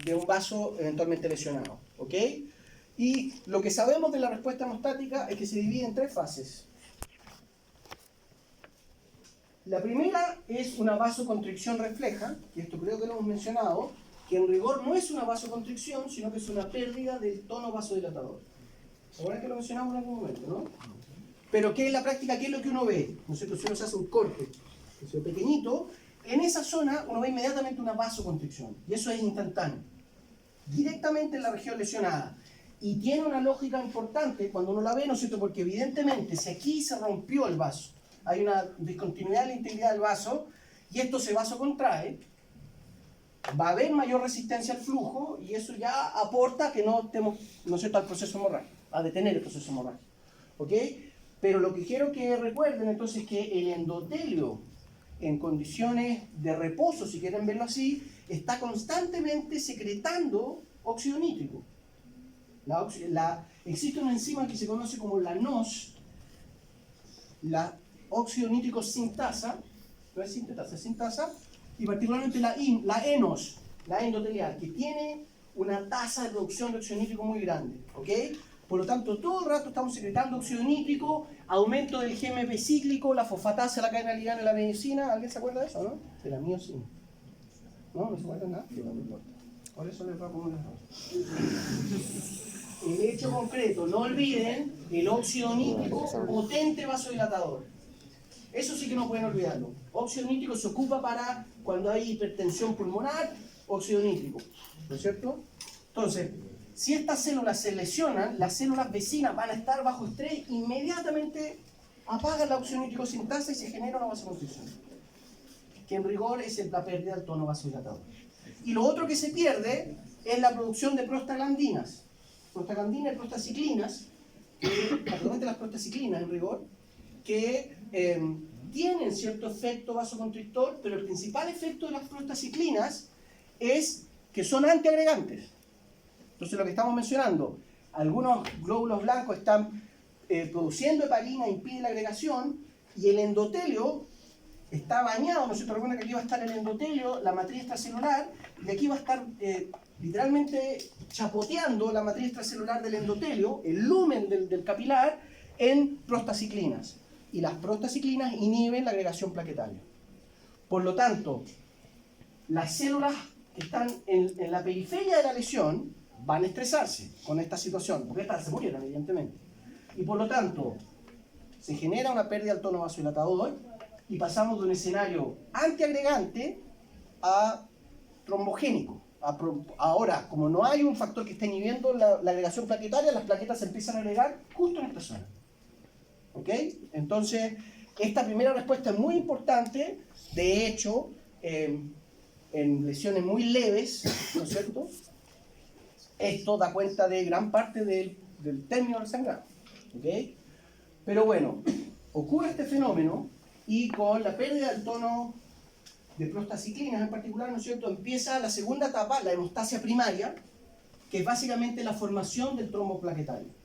de un vaso eventualmente lesionado. ¿Ok? Y lo que sabemos de la respuesta hemostática es que se divide en 3 fases. La primera es una vasoconstricción refleja, que esto creo que lo hemos mencionado, que en rigor no es una vasoconstricción, sino que es una pérdida del tono vasodilatador. Ahora que lo mencionamos en algún momento, ¿no? Pero que en la práctica, ¿qué es lo que uno ve? ¿No es cierto? Si uno se hace un corte, que sea pequeñito, en esa zona uno ve inmediatamente una vasoconstricción, y eso es instantáneo, directamente en la región lesionada. Y tiene una lógica importante cuando uno la ve, ¿no es cierto? Porque evidentemente, si aquí se rompió el vaso, hay una discontinuidad en la integridad del vaso, y esto se vasocontrae, va a haber mayor resistencia al flujo, y eso ya aporta que no estemos, ¿no es cierto?, al proceso hemorrágico, a detener el proceso hemorrágico. ¿Ok? Pero lo que quiero que recuerden entonces es que el endotelio, en condiciones de reposo, si quieren verlo así, está constantemente secretando óxido nítrico. Existe una enzima que se conoce como la NOS, la óxido nítrico sintasa, no es sintetasa, es sintasa, y particularmente la ENOS, la endotelial, que tiene una tasa de producción de óxido nítrico muy grande. ¿Ok? Por lo tanto, todo el rato estamos secretando óxido nítrico, aumento del GMP cíclico, la fosfatasa, la cadena ligada en la medicina. ¿Alguien se acuerda de eso, no? De la miosina. ¿No? ¿No se acuerda nada? No importa. Por eso les va a poner un error. El hecho concreto, no olviden el óxido nítrico, potente vasodilatador. Eso sí que no pueden olvidarlo. Óxido nítrico se ocupa para cuando hay hipertensión pulmonar, óxido nítrico. ¿No es cierto? Entonces, si estas células se lesionan, las células vecinas van a estar bajo estrés, inmediatamente apagan la óxido nítrico sintasa y se genera una vasoconstricción, que en rigor es la pérdida del tono vasodilatador. Y lo otro que se pierde es la producción de prostaglandinas. Prostaglandinas y prostaciclinas, particularmente las prostaciclinas en rigor, que tienen cierto efecto vasoconstrictor, pero el principal efecto de las prostaciclinas es que son antiagregantes. Entonces lo que estamos mencionando, algunos glóbulos blancos están produciendo heparina, impide la agregación, y el endotelio está bañado, ¿no es cierto? Recuerden que aquí va a estar el endotelio, la matriz extracelular, y aquí va a estar literalmente chapoteando la matriz extracelular del endotelio, el lumen del capilar, en prostaciclinas. Y las prostaciclinas inhiben la agregación plaquetaria. Por lo tanto, las células que están en la periferia de la lesión van a estresarse con esta situación, porque estas se murieron, evidentemente. Y por lo tanto, se genera una pérdida del tono vasodilatador y pasamos de un escenario antiagregante a trombogénico. Ahora, como no hay un factor que esté inhibiendo la agregación plaquetaria, las plaquetas se empiezan a agregar justo en esta zona. ¿Ok? Entonces, esta primera respuesta es muy importante. De hecho, en lesiones muy leves, ¿no es cierto?, esto da cuenta de gran parte del término del sangrado. ¿Ok? Pero bueno, ocurre este fenómeno y con la pérdida del tono de prostaciclinas en particular, ¿no es cierto?, empieza la segunda etapa, la hemostasia primaria, que es básicamente la formación del trombo plaquetario.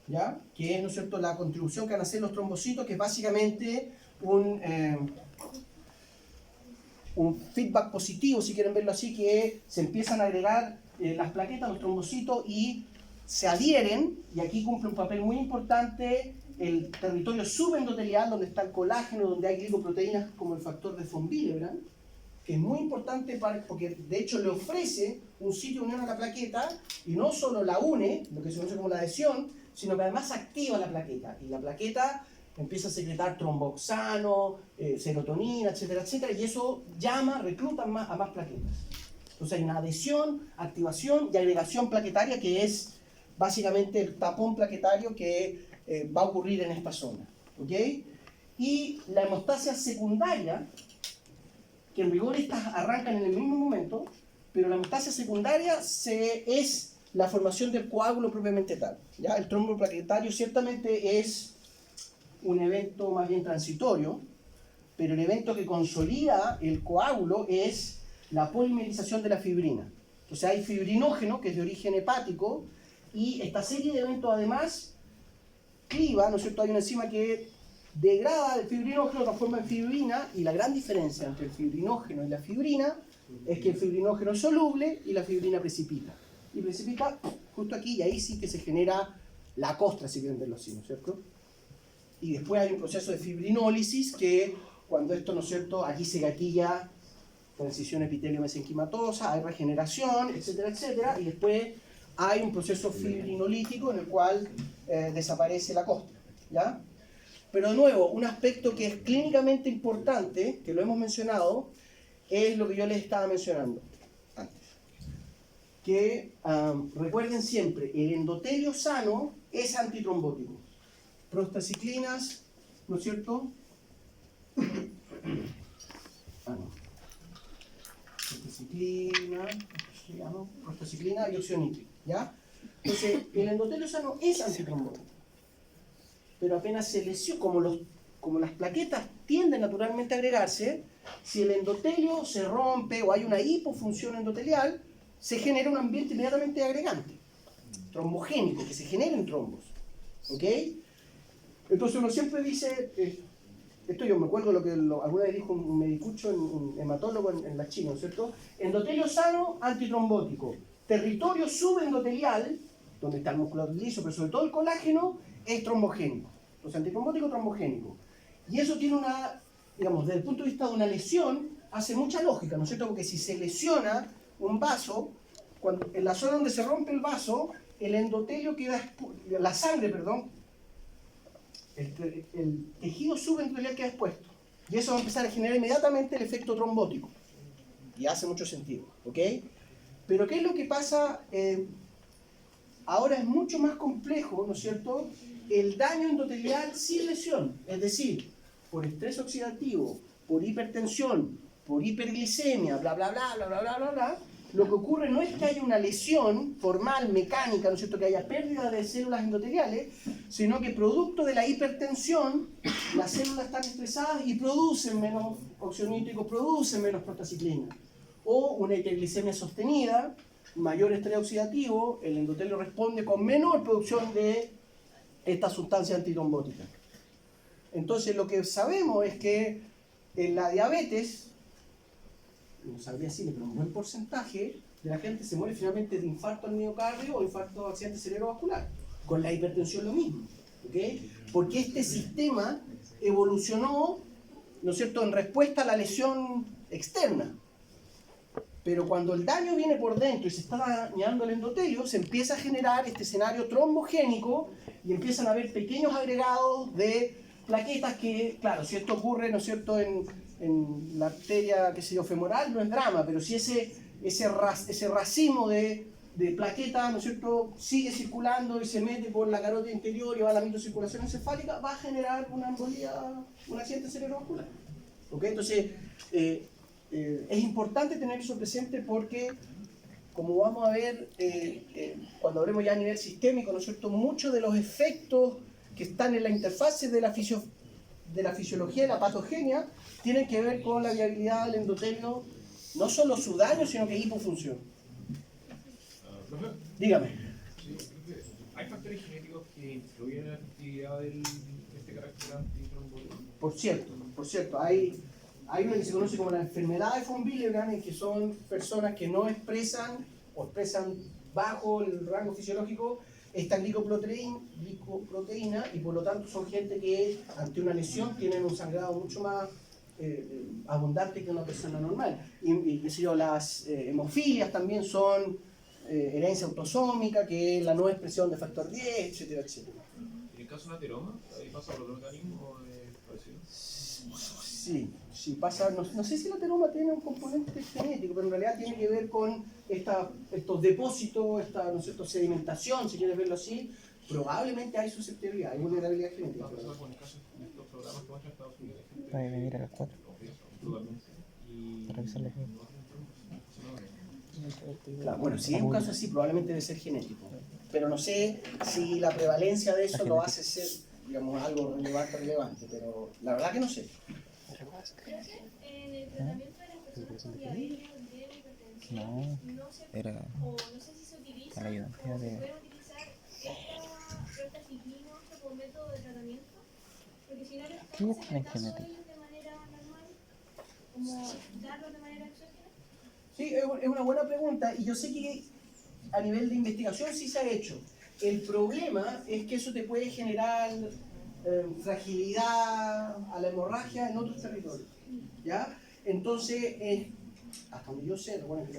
¿Ya? Que es, ¿no es cierto?, la contribución que van a hacer los trombocitos, que es básicamente un feedback positivo, si quieren verlo así, que se empiezan a agregar las plaquetas, los trombocitos, y se adhieren, y aquí cumple un papel muy importante el territorio subendotelial, donde está el colágeno, donde hay glicoproteínas como el factor de von Willebrand, que es muy importante porque de hecho le ofrece un sitio de unión a la plaqueta, y no solo la une, lo que se conoce como la adhesión, sino que además activa la plaqueta, y la plaqueta empieza a secretar tromboxano, serotonina, etcétera, etcétera, y eso recluta a más plaquetas. Entonces hay una adhesión, activación y agregación plaquetaria, que es básicamente el tapón plaquetario que va a ocurrir en esta zona. ¿Ok? Y la hemostasia secundaria, que en rigor estas arrancan en el mismo momento, pero la hemostasia secundaria es la formación del coágulo propiamente tal. ¿Ya? El trombo plaquetario ciertamente es un evento más bien transitorio, pero el evento que consolida el coágulo es la polimerización de la fibrina. Entonces hay fibrinógeno, que es de origen hepático, y esta serie de eventos además cliva, ¿no es cierto? Hay una enzima que degrada el fibrinógeno, lo transforma en fibrina, y la gran diferencia entre el fibrinógeno y la fibrina es que el fibrinógeno es soluble y la fibrina precipita. Y precipita justo aquí, y ahí sí que se genera la costra, si quieren verlo así, ¿no es cierto? Y después hay un proceso de fibrinólisis que, cuando esto, ¿no es cierto?, aquí se gatilla transición epitelio-mesenquimatosa, hay regeneración, etcétera, etcétera, y después hay un proceso fibrinolítico en el cual desaparece la costra, ¿ya? Pero de nuevo, un aspecto que es clínicamente importante, que lo hemos mencionado, es lo que yo les estaba mencionando antes. Que recuerden siempre, el endotelio sano es antitrombótico. Prostaciclinas, ¿no es cierto? Prostaciclina y óxido nítrico, ¿ya? Entonces, el endotelio sano es antitrombótico. Pero apenas se lesiona, como las plaquetas tienden naturalmente a agregarse, si el endotelio se rompe o hay una hipofunción endotelial, se genera un ambiente inmediatamente agregante, trombogénico, que se generen trombos. ¿Ok? Entonces uno siempre dice, esto yo me acuerdo lo que alguna vez dijo un medicucho, un hematólogo en la China, ¿no es cierto? Endotelio sano, antitrombótico. Territorio subendotelial, donde está el músculo liso, pero sobre todo el colágeno, es trombogénico. Entonces, antitrombótico, trombogénico. Y eso tiene una, digamos, desde el punto de vista de una lesión, hace mucha lógica, ¿no es cierto? Porque si se lesiona un vaso, en la zona donde se rompe el vaso, el endotelio queda, la sangre, perdón, el tejido subendotelial queda expuesto. Y eso va a empezar a generar inmediatamente el efecto trombótico. Y hace mucho sentido, ¿ok? Pero ¿qué es lo que pasa? Ahora es mucho más complejo, ¿no es cierto?, el daño endotelial sin lesión. Es decir, por estrés oxidativo, por hipertensión, por hiperglicemia, bla, bla, bla, bla, bla, bla, bla, bla. Lo que ocurre no es que haya una lesión formal, mecánica, ¿no es cierto?, que haya pérdida de células endoteliales, sino que producto de la hipertensión, las células están estresadas y producen menos óxido nítrico, producen menos prostaciclina. O una hiperglicemia sostenida, mayor estrés oxidativo, el endotelio responde con menor producción de esta sustancia antitrombótica. Entonces lo que sabemos es que en la diabetes, no sabría decirle, pero un buen porcentaje de la gente se muere finalmente de infarto al miocardio o infarto accidente cerebrovascular. Con la hipertensión lo mismo, ¿ok? Porque este sistema evolucionó, ¿no es cierto?, en respuesta a la lesión externa. Pero cuando el daño viene por dentro y se está dañando el endotelio, se empieza a generar este escenario trombogénico y empiezan a haber pequeños agregados de plaquetas que, claro, si esto ocurre, ¿no es cierto?, en la arteria, qué sé yo, femoral, no es drama, pero si ese racimo de plaquetas, ¿no es cierto?, sigue circulando y se mete por la carótida interior y va a la microcirculación encefálica, va a generar una embolía, un accidente cerebrovascular. ¿Ok? Entonces, es importante tener eso presente porque, como vamos a ver cuando hablemos ya a nivel sistémico, ¿no es cierto?, muchos de los efectos que están en la interfase de la fisiología y la patogenia tienen que ver con la viabilidad del endotelio, no solo su daño, sino que hipofunción. Profe, Dígame. sí, profe, ¿hay factores genéticos que influyen en la efectividad de este carácter antitrombótico? Por cierto, hay una que se conoce como la enfermedad de von Willebrand, en que son personas que no expresan o expresan bajo el rango fisiológico esta glicoproteína y por lo tanto son gente que ante una lesión tienen un sangrado mucho más abundante que una persona normal. Y qué sé yo, las hemofilias también son herencia autosómica, que es la no expresión de factor 10, etcétera, etcétera. ¿En el caso de una ateroma, ahí pasa por otro mecanismo o es parecido? Sí, pasa, no sé si la ateroma tiene un componente genético, pero en realidad tiene que ver con estos depósitos, ¿no es cierto?, sedimentación, si quieres verlo así. Probablemente hay susceptibilidad, hay vulnerabilidad genética. Con el caso de estos programas que muestran Estados Unidos, hay gente Puede venir a las 4 totalmente y para revisar los juegos. Claro, bueno, si es un caso así, probablemente debe ser genético. Pero no sé si la prevalencia de eso lo hace ser, digamos, algo relevante, pero la verdad que no sé. Creo que en el tratamiento de las personas con diabetes o de hipertensión no sé si se utiliza o se puede utilizar esta prostaciclina como método de tratamiento, porque si no lo estamos secretando ellos de manera normal, como darlo de manera exógena. Sí, es una buena pregunta y yo sé que a nivel de investigación sí se ha hecho. El problema es que eso te puede generar fragilidad a la hemorragia en otros territorios, ¿ya? Entonces, hasta donde yo sé, recuerden que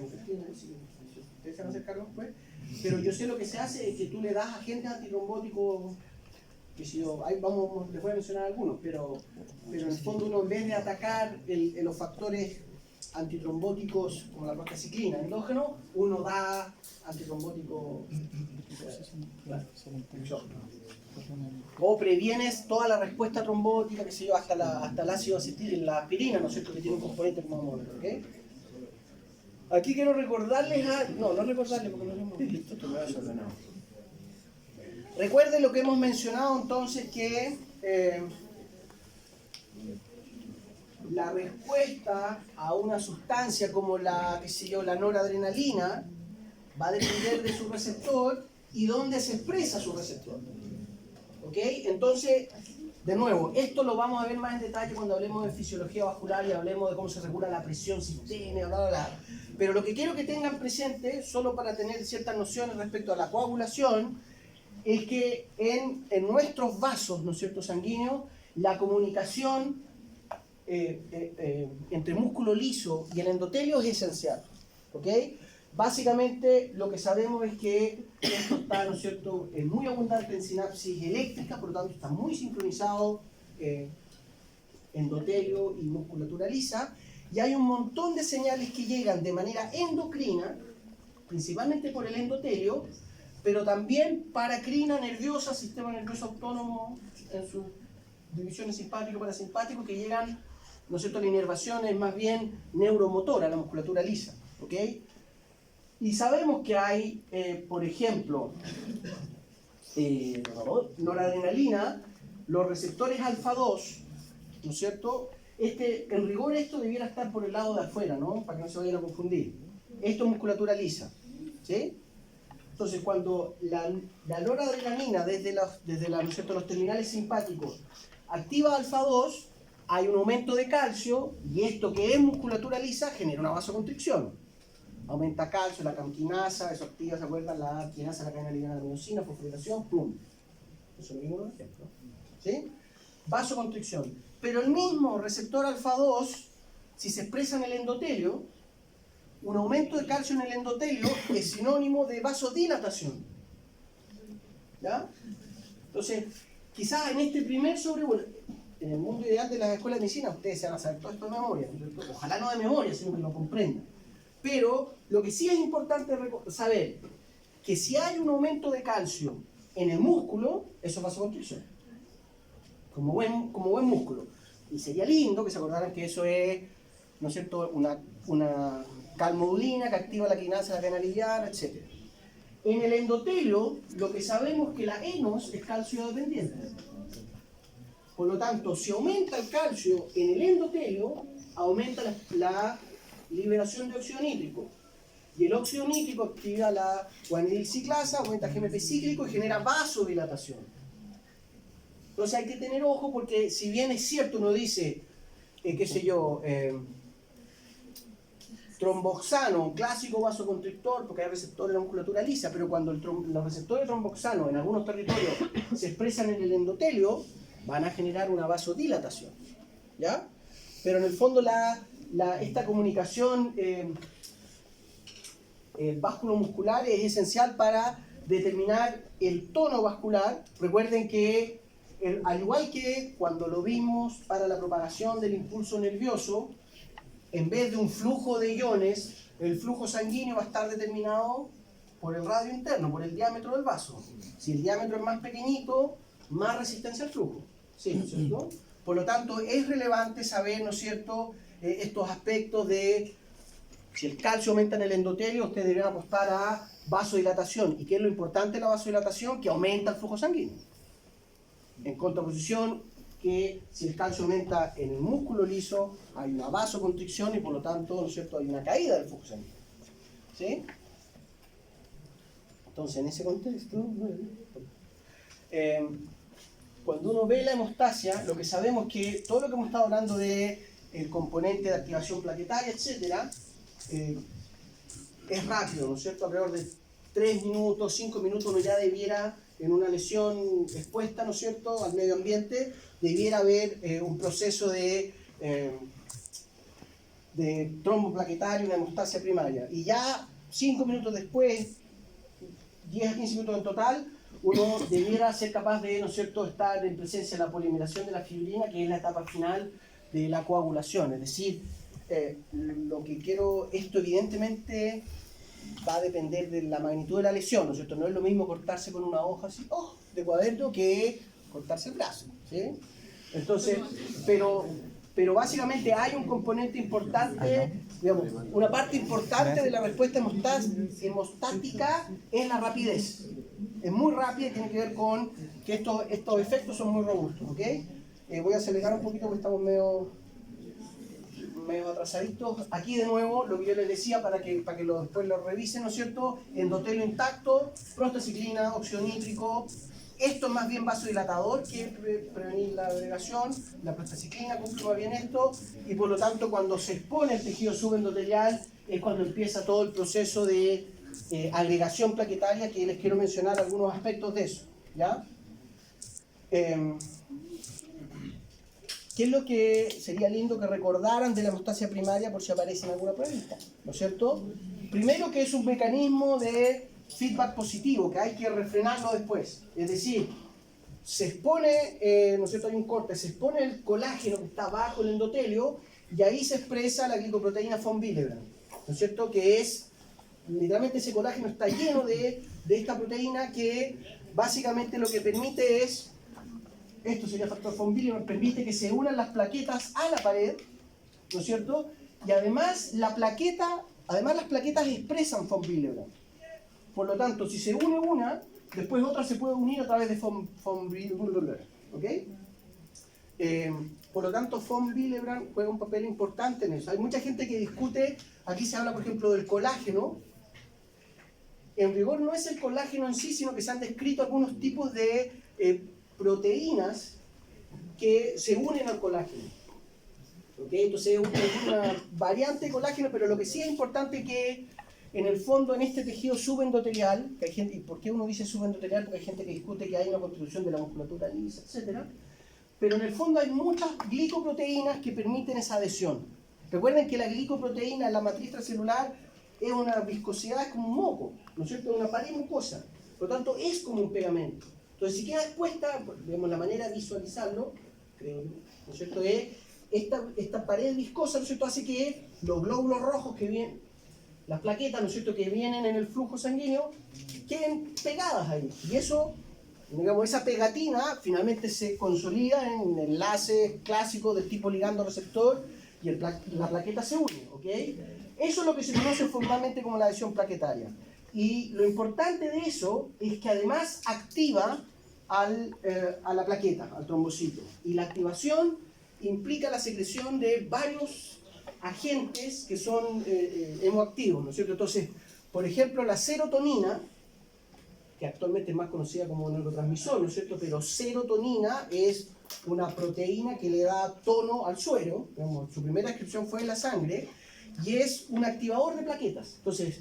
si ustedes se van a hacer cargo después, pero yo sé lo que se hace es que tú le das agentes antitrombóticos, que si yo, ahí vamos, les voy a mencionar algunos, pero en el fondo uno en vez de atacar los factores antitrombóticos como la prostaciclina endógeno, uno da antitrombótico o previenes toda la respuesta trombótica, que sé yo, hasta el ácido acetil, la aspirina, ¿no es cierto?, que tiene un componente como vamos a ver, ¿ok? Aquí quiero recordarles no recordarles porque no lo hemos visto, esto me va desordenado. Recuerden lo que hemos mencionado entonces, que la respuesta a una sustancia como la noradrenalina va a depender de su receptor y dónde se expresa su receptor. ¿Ok? Entonces, de nuevo, esto lo vamos a ver más en detalle cuando hablemos de fisiología vascular y hablemos de cómo se regula la presión sistémica, bla, bla, bla. Pero lo que quiero que tengan presente, solo para tener ciertas nociones respecto a la coagulación, es que en nuestros vasos, ¿no es cierto?, sanguíneos, la comunicación entre músculo liso y el endotelio es esencial, ¿ok? Básicamente lo que sabemos es que esto está, ¿no es cierto?, muy abundante en sinapsis eléctricas, por lo tanto está muy sincronizado endotelio y musculatura lisa, y hay un montón de señales que llegan de manera endocrina, principalmente por el endotelio, pero también paracrina nerviosa, sistema nervioso autónomo en sus divisiones simpático y parasimpático, que llegan, ¿no es cierto?, la inervación es más bien neuromotora, la musculatura lisa, ¿ok? Y sabemos que hay, por ejemplo, noradrenalina, los receptores alfa-2, ¿no es cierto? En rigor esto debiera estar por el lado de afuera, ¿no? Para que no se vayan a confundir. Esto es musculatura lisa, ¿sí? Entonces, cuando la noradrenalina desde ¿no es cierto?, los terminales simpáticos activa alfa-2, hay un aumento de calcio y esto que es musculatura lisa genera una vasoconstricción. Aumenta calcio, la camquinasa, eso activa, ¿se acuerdan? La quinasa, la cadena ligada de la miosina, fosforilación, ¡pum! Eso es un ejemplo, ¿sí? Vasoconstricción. Pero el mismo receptor alfa-2, si se expresa en el endotelio, un aumento de calcio en el endotelio es sinónimo de vasodilatación. ¿Ya? Entonces, quizás en este primer sobrevuelo, en el mundo ideal de las escuelas de medicina, ustedes se van a saber todo esto de memoria. Ojalá no de memoria, sino que lo comprendan. Pero lo que sí es importante saber, que si hay un aumento de calcio en el músculo, eso es vasoconstricción. Como buen músculo. Y sería lindo que se acordaran que eso es, ¿no es cierto?, una calmodulina que activa la quinasa, la cadena liviana, etc. En el endotelio, lo que sabemos es que la ENOS es calcio dependiente. Por lo tanto, si aumenta el calcio en el endotelio, aumenta la liberación de óxido nítrico. Y el óxido nítrico activa la guanidilciclasa, aumenta el GMP cíclico y genera vasodilatación. Entonces hay que tener ojo porque si bien es cierto, uno dice, qué sé yo, tromboxano, un clásico vasoconstrictor, porque hay receptores en la musculatura lisa, pero cuando los receptores de tromboxano en algunos territorios se expresan en el endotelio, van a generar una vasodilatación, ¿ya? Pero en el fondo esta comunicación vasculomuscular es esencial para determinar el tono vascular. Recuerden que al igual que cuando lo vimos para la propagación del impulso nervioso, en vez de un flujo de iones, el flujo sanguíneo va a estar determinado por el radio interno, por el diámetro del vaso. Si el diámetro es más pequeñito, más resistencia al flujo. ¿Sí, no es cierto? Por lo tanto, es relevante saber, ¿no es cierto?, estos aspectos de Si el calcio aumenta en el endotelio, ustedes deberían apostar a vasodilatación. ¿Y qué es lo importante de la vasodilatación? Que aumenta el flujo sanguíneo. En contraposición, que si el calcio aumenta en el músculo liso, hay una vasoconstricción y por lo tanto, ¿no es cierto?, hay una caída del flujo sanguíneo. ¿Sí? Entonces, en ese contexto, cuando uno ve la hemostasia, lo que sabemos es que todo lo que hemos estado hablando de el componente de activación plaquetaria, etcétera, es rápido, ¿no es cierto? Alrededor de 3 minutos, 5 minutos uno ya debiera, en una lesión expuesta, ¿no es cierto?, al medio ambiente, debiera haber un proceso de trombo plaquetario, una hemostasia primaria. Y ya 5 minutos después, 10 a 15 minutos en total, uno debiera ser capaz de, ¿no es cierto?, estar en presencia de la polimeración de la fibrina, que es la etapa final de la coagulación. Es decir, lo que quiero, esto evidentemente va a depender de la magnitud de la lesión, ¿no es cierto? No es lo mismo cortarse con una hoja así, de cuaderno, que cortarse el brazo, ¿sí? Entonces, pero básicamente hay un componente importante, digamos, una parte importante de la respuesta hemostática es la rapidez. Es muy rápida y tiene que ver con que estos efectos son muy robustos, ¿ok? Voy a acelerar un poquito porque estamos medio atrasaditos. Aquí de nuevo, lo que yo les decía para que después lo revisen, ¿no es cierto? Endotelio intacto, prostaciclina, óxido nítrico. Esto es más bien vasodilatador que prevenir la agregación. La prostaciclina cumple más bien esto, y por lo tanto cuando se expone el tejido subendotelial es cuando empieza todo el proceso de agregación plaquetaria, que les quiero mencionar algunos aspectos de eso, ¿ya? ¿Qué es lo que sería lindo que recordaran de la hemostasia primaria por si aparece en alguna pruebita? ¿No es cierto? Primero, que es un mecanismo de feedback positivo, que hay que refrenarlo después. Es decir, se expone, ¿no es cierto?, hay un corte, se expone el colágeno que está bajo el endotelio y ahí se expresa la glicoproteína von Willebrand, ¿no es cierto?, que es, literalmente ese colágeno está lleno de esta proteína que básicamente lo que permite es, esto sería factor von Willebrand, permite que se unan las plaquetas a la pared, ¿no es cierto?, y además las plaquetas expresan von Willebrand. Por lo tanto, si se une una, después otra se puede unir a través de von Willebrand, ¿ok? Por lo tanto, von Willebrand juega un papel importante en eso. Hay mucha gente que discute, aquí se habla por ejemplo del colágeno. En rigor no es el colágeno en sí, sino que se han descrito algunos tipos de proteínas que se unen al colágeno. ¿Okay? Entonces es una variante de colágeno, pero lo que sí es importante es que en el fondo en este tejido subendotelial, que hay gente, ¿y por qué uno dice subendotelial? Porque hay gente que discute que hay una constitución de la musculatura lisa, etc. Pero en el fondo hay muchas glicoproteínas que permiten esa adhesión. Recuerden que la glicoproteína en la matriz transcelular es una viscosidad, es como un moco, ¿no es cierto? Es una pared mucosa, por lo tanto es como un pegamento. Entonces, si queda expuesta, digamos, la manera de visualizarlo, creo, ¿no es cierto?, es esta pared viscosa, ¿no es cierto?, hace que los glóbulos rojos que vienen, las plaquetas, ¿no es cierto?, que vienen en el flujo sanguíneo, queden pegadas ahí. Y eso, digamos, esa pegatina finalmente se consolida en enlaces clásicos del tipo ligando-receptor y la plaqueta se une, ¿ok? Eso es lo que se conoce formalmente como la adhesión plaquetaria. Y lo importante de eso es que además activa a la plaqueta, al trombocito. Y la activación implica la secreción de varios agentes que son hemoactivos, ¿no es cierto? Entonces, por ejemplo, la serotonina, que actualmente es más conocida como neurotransmisor, ¿no es cierto? Pero serotonina es una proteína que le da tono al suero, digamos, su primera descripción fue en la sangre, y es un activador de plaquetas. Entonces,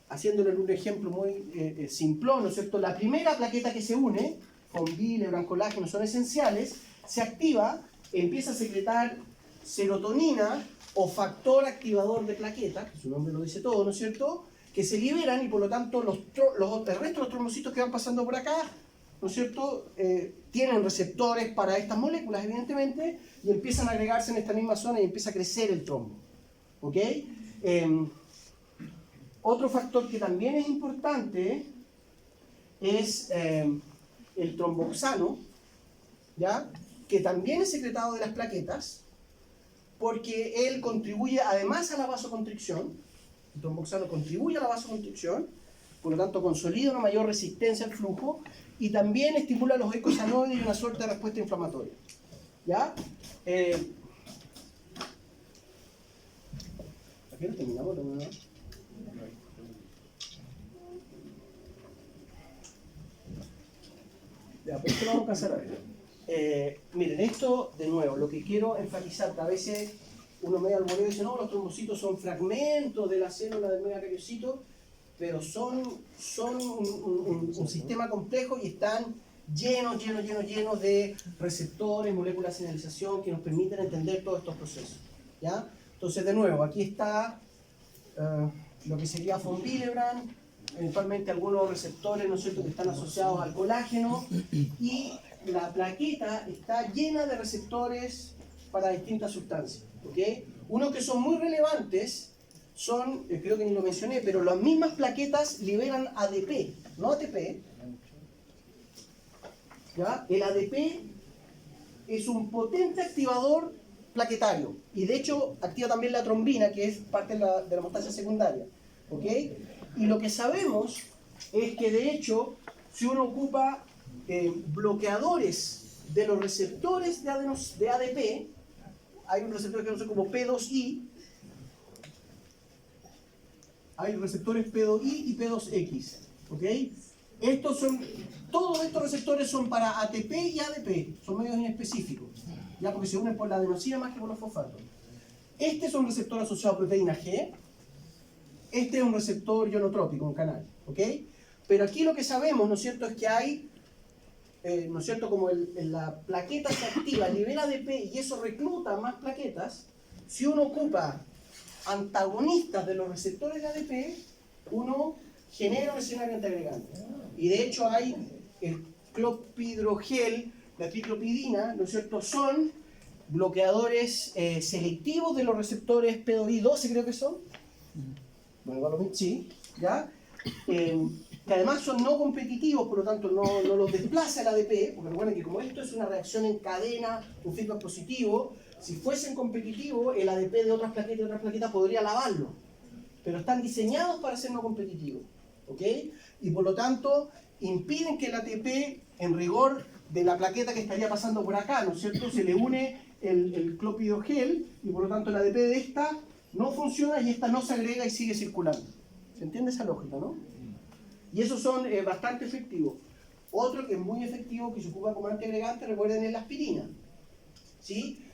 haciéndole un ejemplo muy simplón, ¿no es cierto? La primera plaqueta que se une, von Willebrand, colágeno, son esenciales, se activa, empieza a secretar serotonina o factor activador de plaquetas, que su nombre lo dice todo, ¿no es cierto?, que se liberan y por lo tanto el resto de los trombocitos que van pasando por acá, ¿no es cierto?, tienen receptores para estas moléculas, evidentemente, y empiezan a agregarse en esta misma zona y empieza a crecer el trombo. ¿Ok? Otro factor que también es importante es el tromboxano, ¿ya?, que también es secretado de las plaquetas, porque él contribuye además a la vasoconstricción, El tromboxano contribuye a la vasoconstricción, por lo tanto consolida una mayor resistencia al flujo y también estimula los eicosanoides y una suerte de respuesta inflamatoria. ¿Ya? ¿A qué hora terminamos? Ya, pues esto lo vamos a alcanzar a ver. Miren, esto, de nuevo, lo que quiero enfatizar, que a veces uno medio al voleo y dice, no, los trombocitos son fragmentos de la célula del megacariocito, pero son un sistema complejo y están llenos de receptores, moléculas de señalización que nos permiten entender todos estos procesos. ¿Ya? Entonces, de nuevo, aquí está lo que sería von Willebrand, eventualmente algunos receptores, ¿no es cierto?, que están asociados al colágeno, y la plaqueta está llena de receptores para distintas sustancias. ¿Okay? Unos que son muy relevantes son, creo que ni lo mencioné, pero las mismas plaquetas liberan ADP, no ATP. ¿Ya? El ADP es un potente activador plaquetario y de hecho activa también la trombina, que es parte de la hemostasia secundaria. ¿Okay? Y lo que sabemos es que de hecho, si uno ocupa bloqueadores de los receptores de ADP, hay un receptor que se conoce como P2I, hay receptores P2I y P2X. ¿Okay? Todos estos receptores son para ATP y ADP, son medios inespecíficos, ya porque se unen por la adenosina más que por los fosfatos. Este es un receptor asociado a proteína G, este es un receptor ionotrópico, un canal, ¿ok? Pero aquí lo que sabemos, ¿no es cierto?, es que hay, ¿no es cierto?, como la plaqueta se activa, libera ADP y eso recluta más plaquetas. Si uno ocupa antagonistas de los receptores de ADP, uno genera un escenario antiagregante. Y de hecho hay el clopidogrel, la triclopidina, ¿no es cierto?, son bloqueadores selectivos de los receptores P2I12, creo que son. Bueno, sí, ¿ya? Que además son no competitivos, por lo tanto no los desplaza el ADP, porque recuerden que como esto es una reacción en cadena, un feedback positivo, si fuesen competitivos, el ADP de otras plaquetas podría lavarlo, pero están diseñados para ser no competitivos, ¿ok? Y por lo tanto impiden que el ATP, en rigor de la plaqueta que estaría pasando por acá, ¿no es cierto?, se le une el clopidogel y por lo tanto el ADP de esta no funciona y esta no se agrega y sigue circulando. ¿Se entiende esa lógica, no? Y esos son bastante efectivos. Otro que es muy efectivo, que se ocupa como antiagregante, recuerden, es la aspirina. ¿Sí?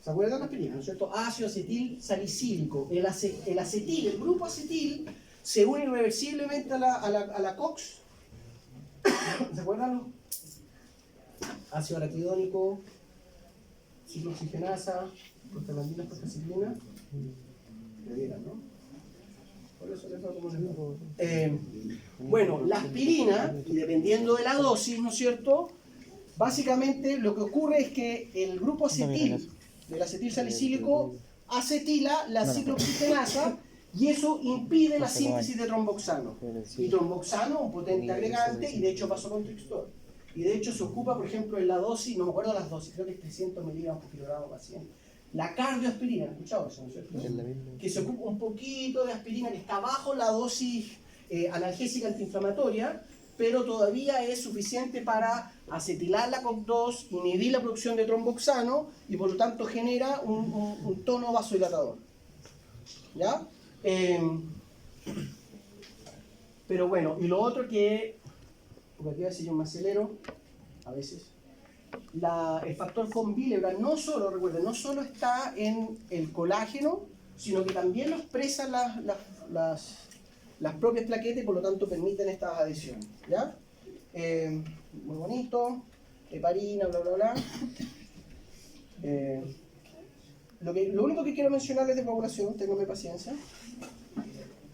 ¿Se acuerdan de la aspirina, no es cierto? Ácido acetil salicílico. El acetil, el grupo acetil, se une irreversiblemente a la COX. ¿Se acuerdan? Ácido araquidónico, ciclooxigenasa, prostaglandina, prostaciclina. Debieran, ¿no? Por eso les como bueno, la aspirina, y dependiendo de la dosis, ¿no es cierto?, básicamente lo que ocurre es que el grupo acetil del acetil salicílico acetila la ciclooxigenasa y eso impide la síntesis de tromboxano. Y tromboxano, un potente agregante y de hecho vasoconstrictor. Y de hecho se ocupa, por ejemplo, en la dosis, no me acuerdo las dosis, creo que es 300 miligramos por kilogramo paciente. La cardioaspirina, ¿han escuchado eso, no es cierto? Que se ocupa un poquito de aspirina que está bajo la dosis analgésica antiinflamatoria, pero todavía es suficiente para acetilar la COX-2, inhibir la producción de tromboxano y por lo tanto genera un tono vasodilatador. ¿Ya? Pero bueno, y lo otro que, porque aquí a veces yo me acelero, a veces, el factor von Willebrand no solo, recuerden, no solo está en el colágeno, sino que también lo expresan las propias plaquetas y por lo tanto permiten estas adhesiones. ¿Ya? Muy bonito, heparina, bla bla bla. Lo único que quiero mencionarles de coagulación, ténganme paciencia,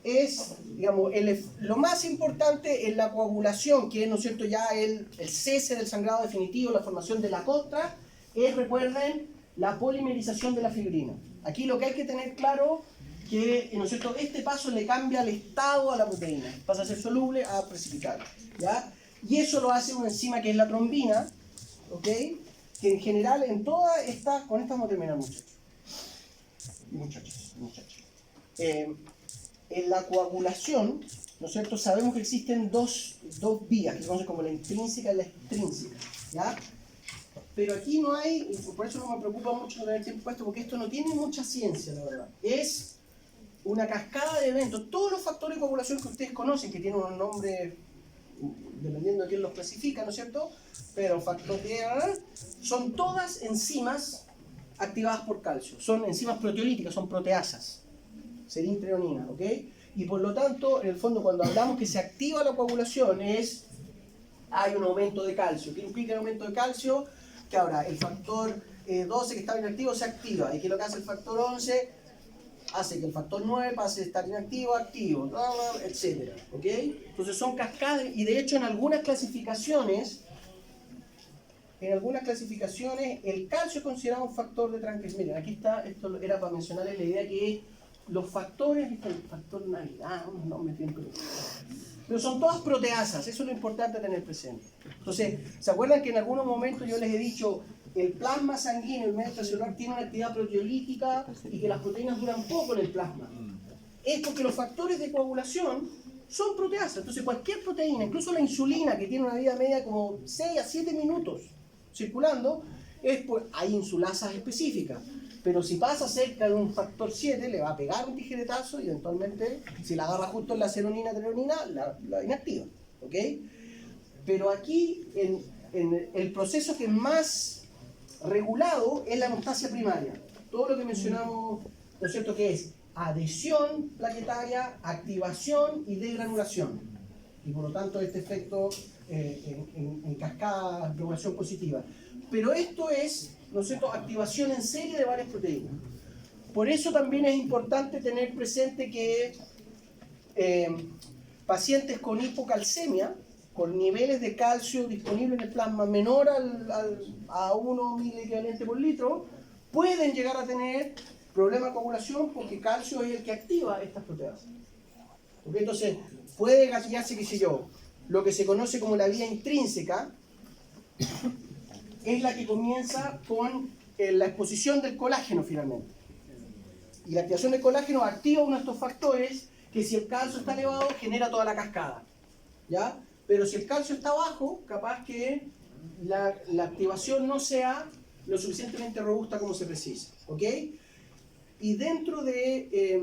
es, digamos, lo más importante en la coagulación, que es, ¿no es cierto?, ya el cese del sangrado definitivo, la formación de la costra, es, recuerden, la polimerización de la fibrina. Aquí lo que hay que tener claro que, ¿no es cierto?, este paso le cambia el estado a la proteína, pasa a ser soluble a precipitar, ¿ya? Y eso lo hace una enzima que es la trombina, ¿ok?, que en general en todas estas, con esta vamos a terminar, muchachos. en la coagulación, ¿no es cierto?, sabemos que existen dos vías, que se conocen como la intrínseca y la extrínseca, ¿ya? Pero aquí no hay, y por eso no me preocupa mucho no tener tiempo puesto, porque esto no tiene mucha ciencia, la verdad. Es una cascada de eventos. Todos los factores de coagulación que ustedes conocen, que tienen un nombre, dependiendo de quién los clasifica, ¿no es cierto?, pero factor 10, son todas enzimas activadas por calcio. Son enzimas proteolíticas, son proteasas. Serintreonina, ¿ok? Y por lo tanto, en el fondo, cuando hablamos que se activa la coagulación, hay un aumento de calcio. ¿Qué implica el aumento de calcio? Que ahora el factor 12 que estaba inactivo se activa. ¿Y qué es lo que hace el factor 11? Hace que el factor 9 pase de estar inactivo a activo, etc. ¿Ok? Entonces son cascadas, y de hecho en algunas clasificaciones, el calcio es considerado un factor de transición. Miren, aquí está, esto era para mencionarles la idea que los factores, el factor Navidad, unos nombres bien pero son todas proteasas, eso es lo importante tener presente. Entonces, ¿se acuerdan que en algunos momentos yo les he dicho el plasma sanguíneo, el medio extracelular, tiene una actividad proteolítica y que las proteínas duran poco en el plasma? Es porque los factores de coagulación son proteasas. Entonces, cualquier proteína, incluso la insulina, que tiene una vida media como 6 a 7 minutos circulando, hay insulasas específicas. Pero si pasa cerca de un factor 7, le va a pegar un tijeretazo y eventualmente, si la agarra justo en la seronina, treonina, la inactiva. ¿Ok? Pero aquí, en el proceso que es más regulado es la hemostasia primaria. Todo lo que mencionamos, ¿no es cierto?, que es adhesión plaquetaria, activación y degranulación. Y por lo tanto, este efecto en cascada, regulación positiva. Pero esto es, ¿no es cierto?, activación en serie de varias proteínas. Por eso también es importante tener presente que pacientes con hipocalcemia, con niveles de calcio disponibles en el plasma menor a 1 miliequivalente por litro, pueden llegar a tener problemas de coagulación porque calcio es el que activa estas proteasas. ¿Okay? Entonces, puede gatillarse, qué sé yo, lo que se conoce como la vía intrínseca, es la que comienza con la exposición del colágeno finalmente. Y la activación del colágeno activa uno de estos factores que si el calcio está elevado genera toda la cascada. ¿Ya? Pero si el calcio está bajo, capaz que la activación no sea lo suficientemente robusta como se precisa. ¿Ok? Y dentro de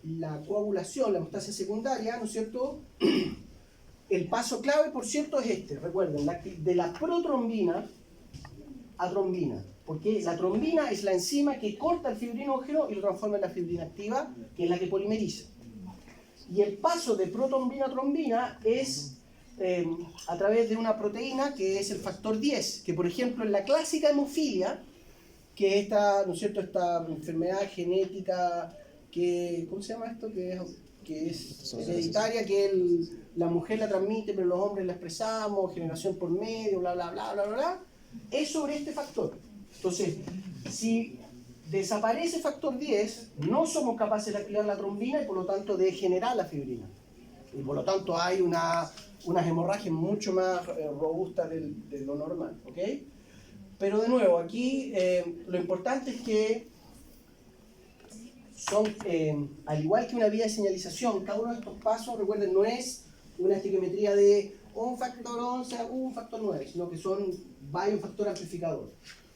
la coagulación, la hemostasia secundaria, ¿no es cierto?, el paso clave, por cierto, es este. Recuerden, de la protrombina a trombina. Porque la trombina es la enzima que corta el fibrinógeno y lo transforma en la fibrina activa, que es la que polimeriza. Y el paso de protrombina a trombina es a través de una proteína que es el factor 10, que por ejemplo en la clásica hemofilia, que es esta, ¿no es cierto?, esta enfermedad genética que, ¿cómo se llama esto? Que es hereditaria, que la mujer la transmite, pero los hombres la expresamos, generación por medio, bla, bla, bla, bla, bla, bla, es sobre este factor. Entonces, si desaparece factor 10, no somos capaces de activar la trombina y por lo tanto de generar la fibrina. Y por lo tanto hay unas hemorragias mucho más robustas de lo normal. ¿Ok? Pero de nuevo, aquí lo importante es que son, al igual que una vía de señalización, cada uno de estos pasos, recuerden, no es una estequiometría de un factor 11 a un factor 9, sino que son varios factores amplificadores.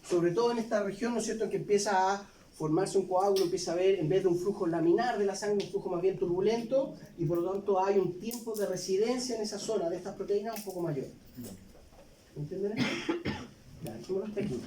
Sobre todo en esta región, ¿no es cierto?, en que empieza a formarse un coágulo, empieza a haber, en vez de un flujo laminar de la sangre, un flujo más bien turbulento, y por lo tanto hay un tiempo de residencia en esa zona de estas proteínas un poco mayor. ¿Entienden? Ya, dejémoslo hasta aquí.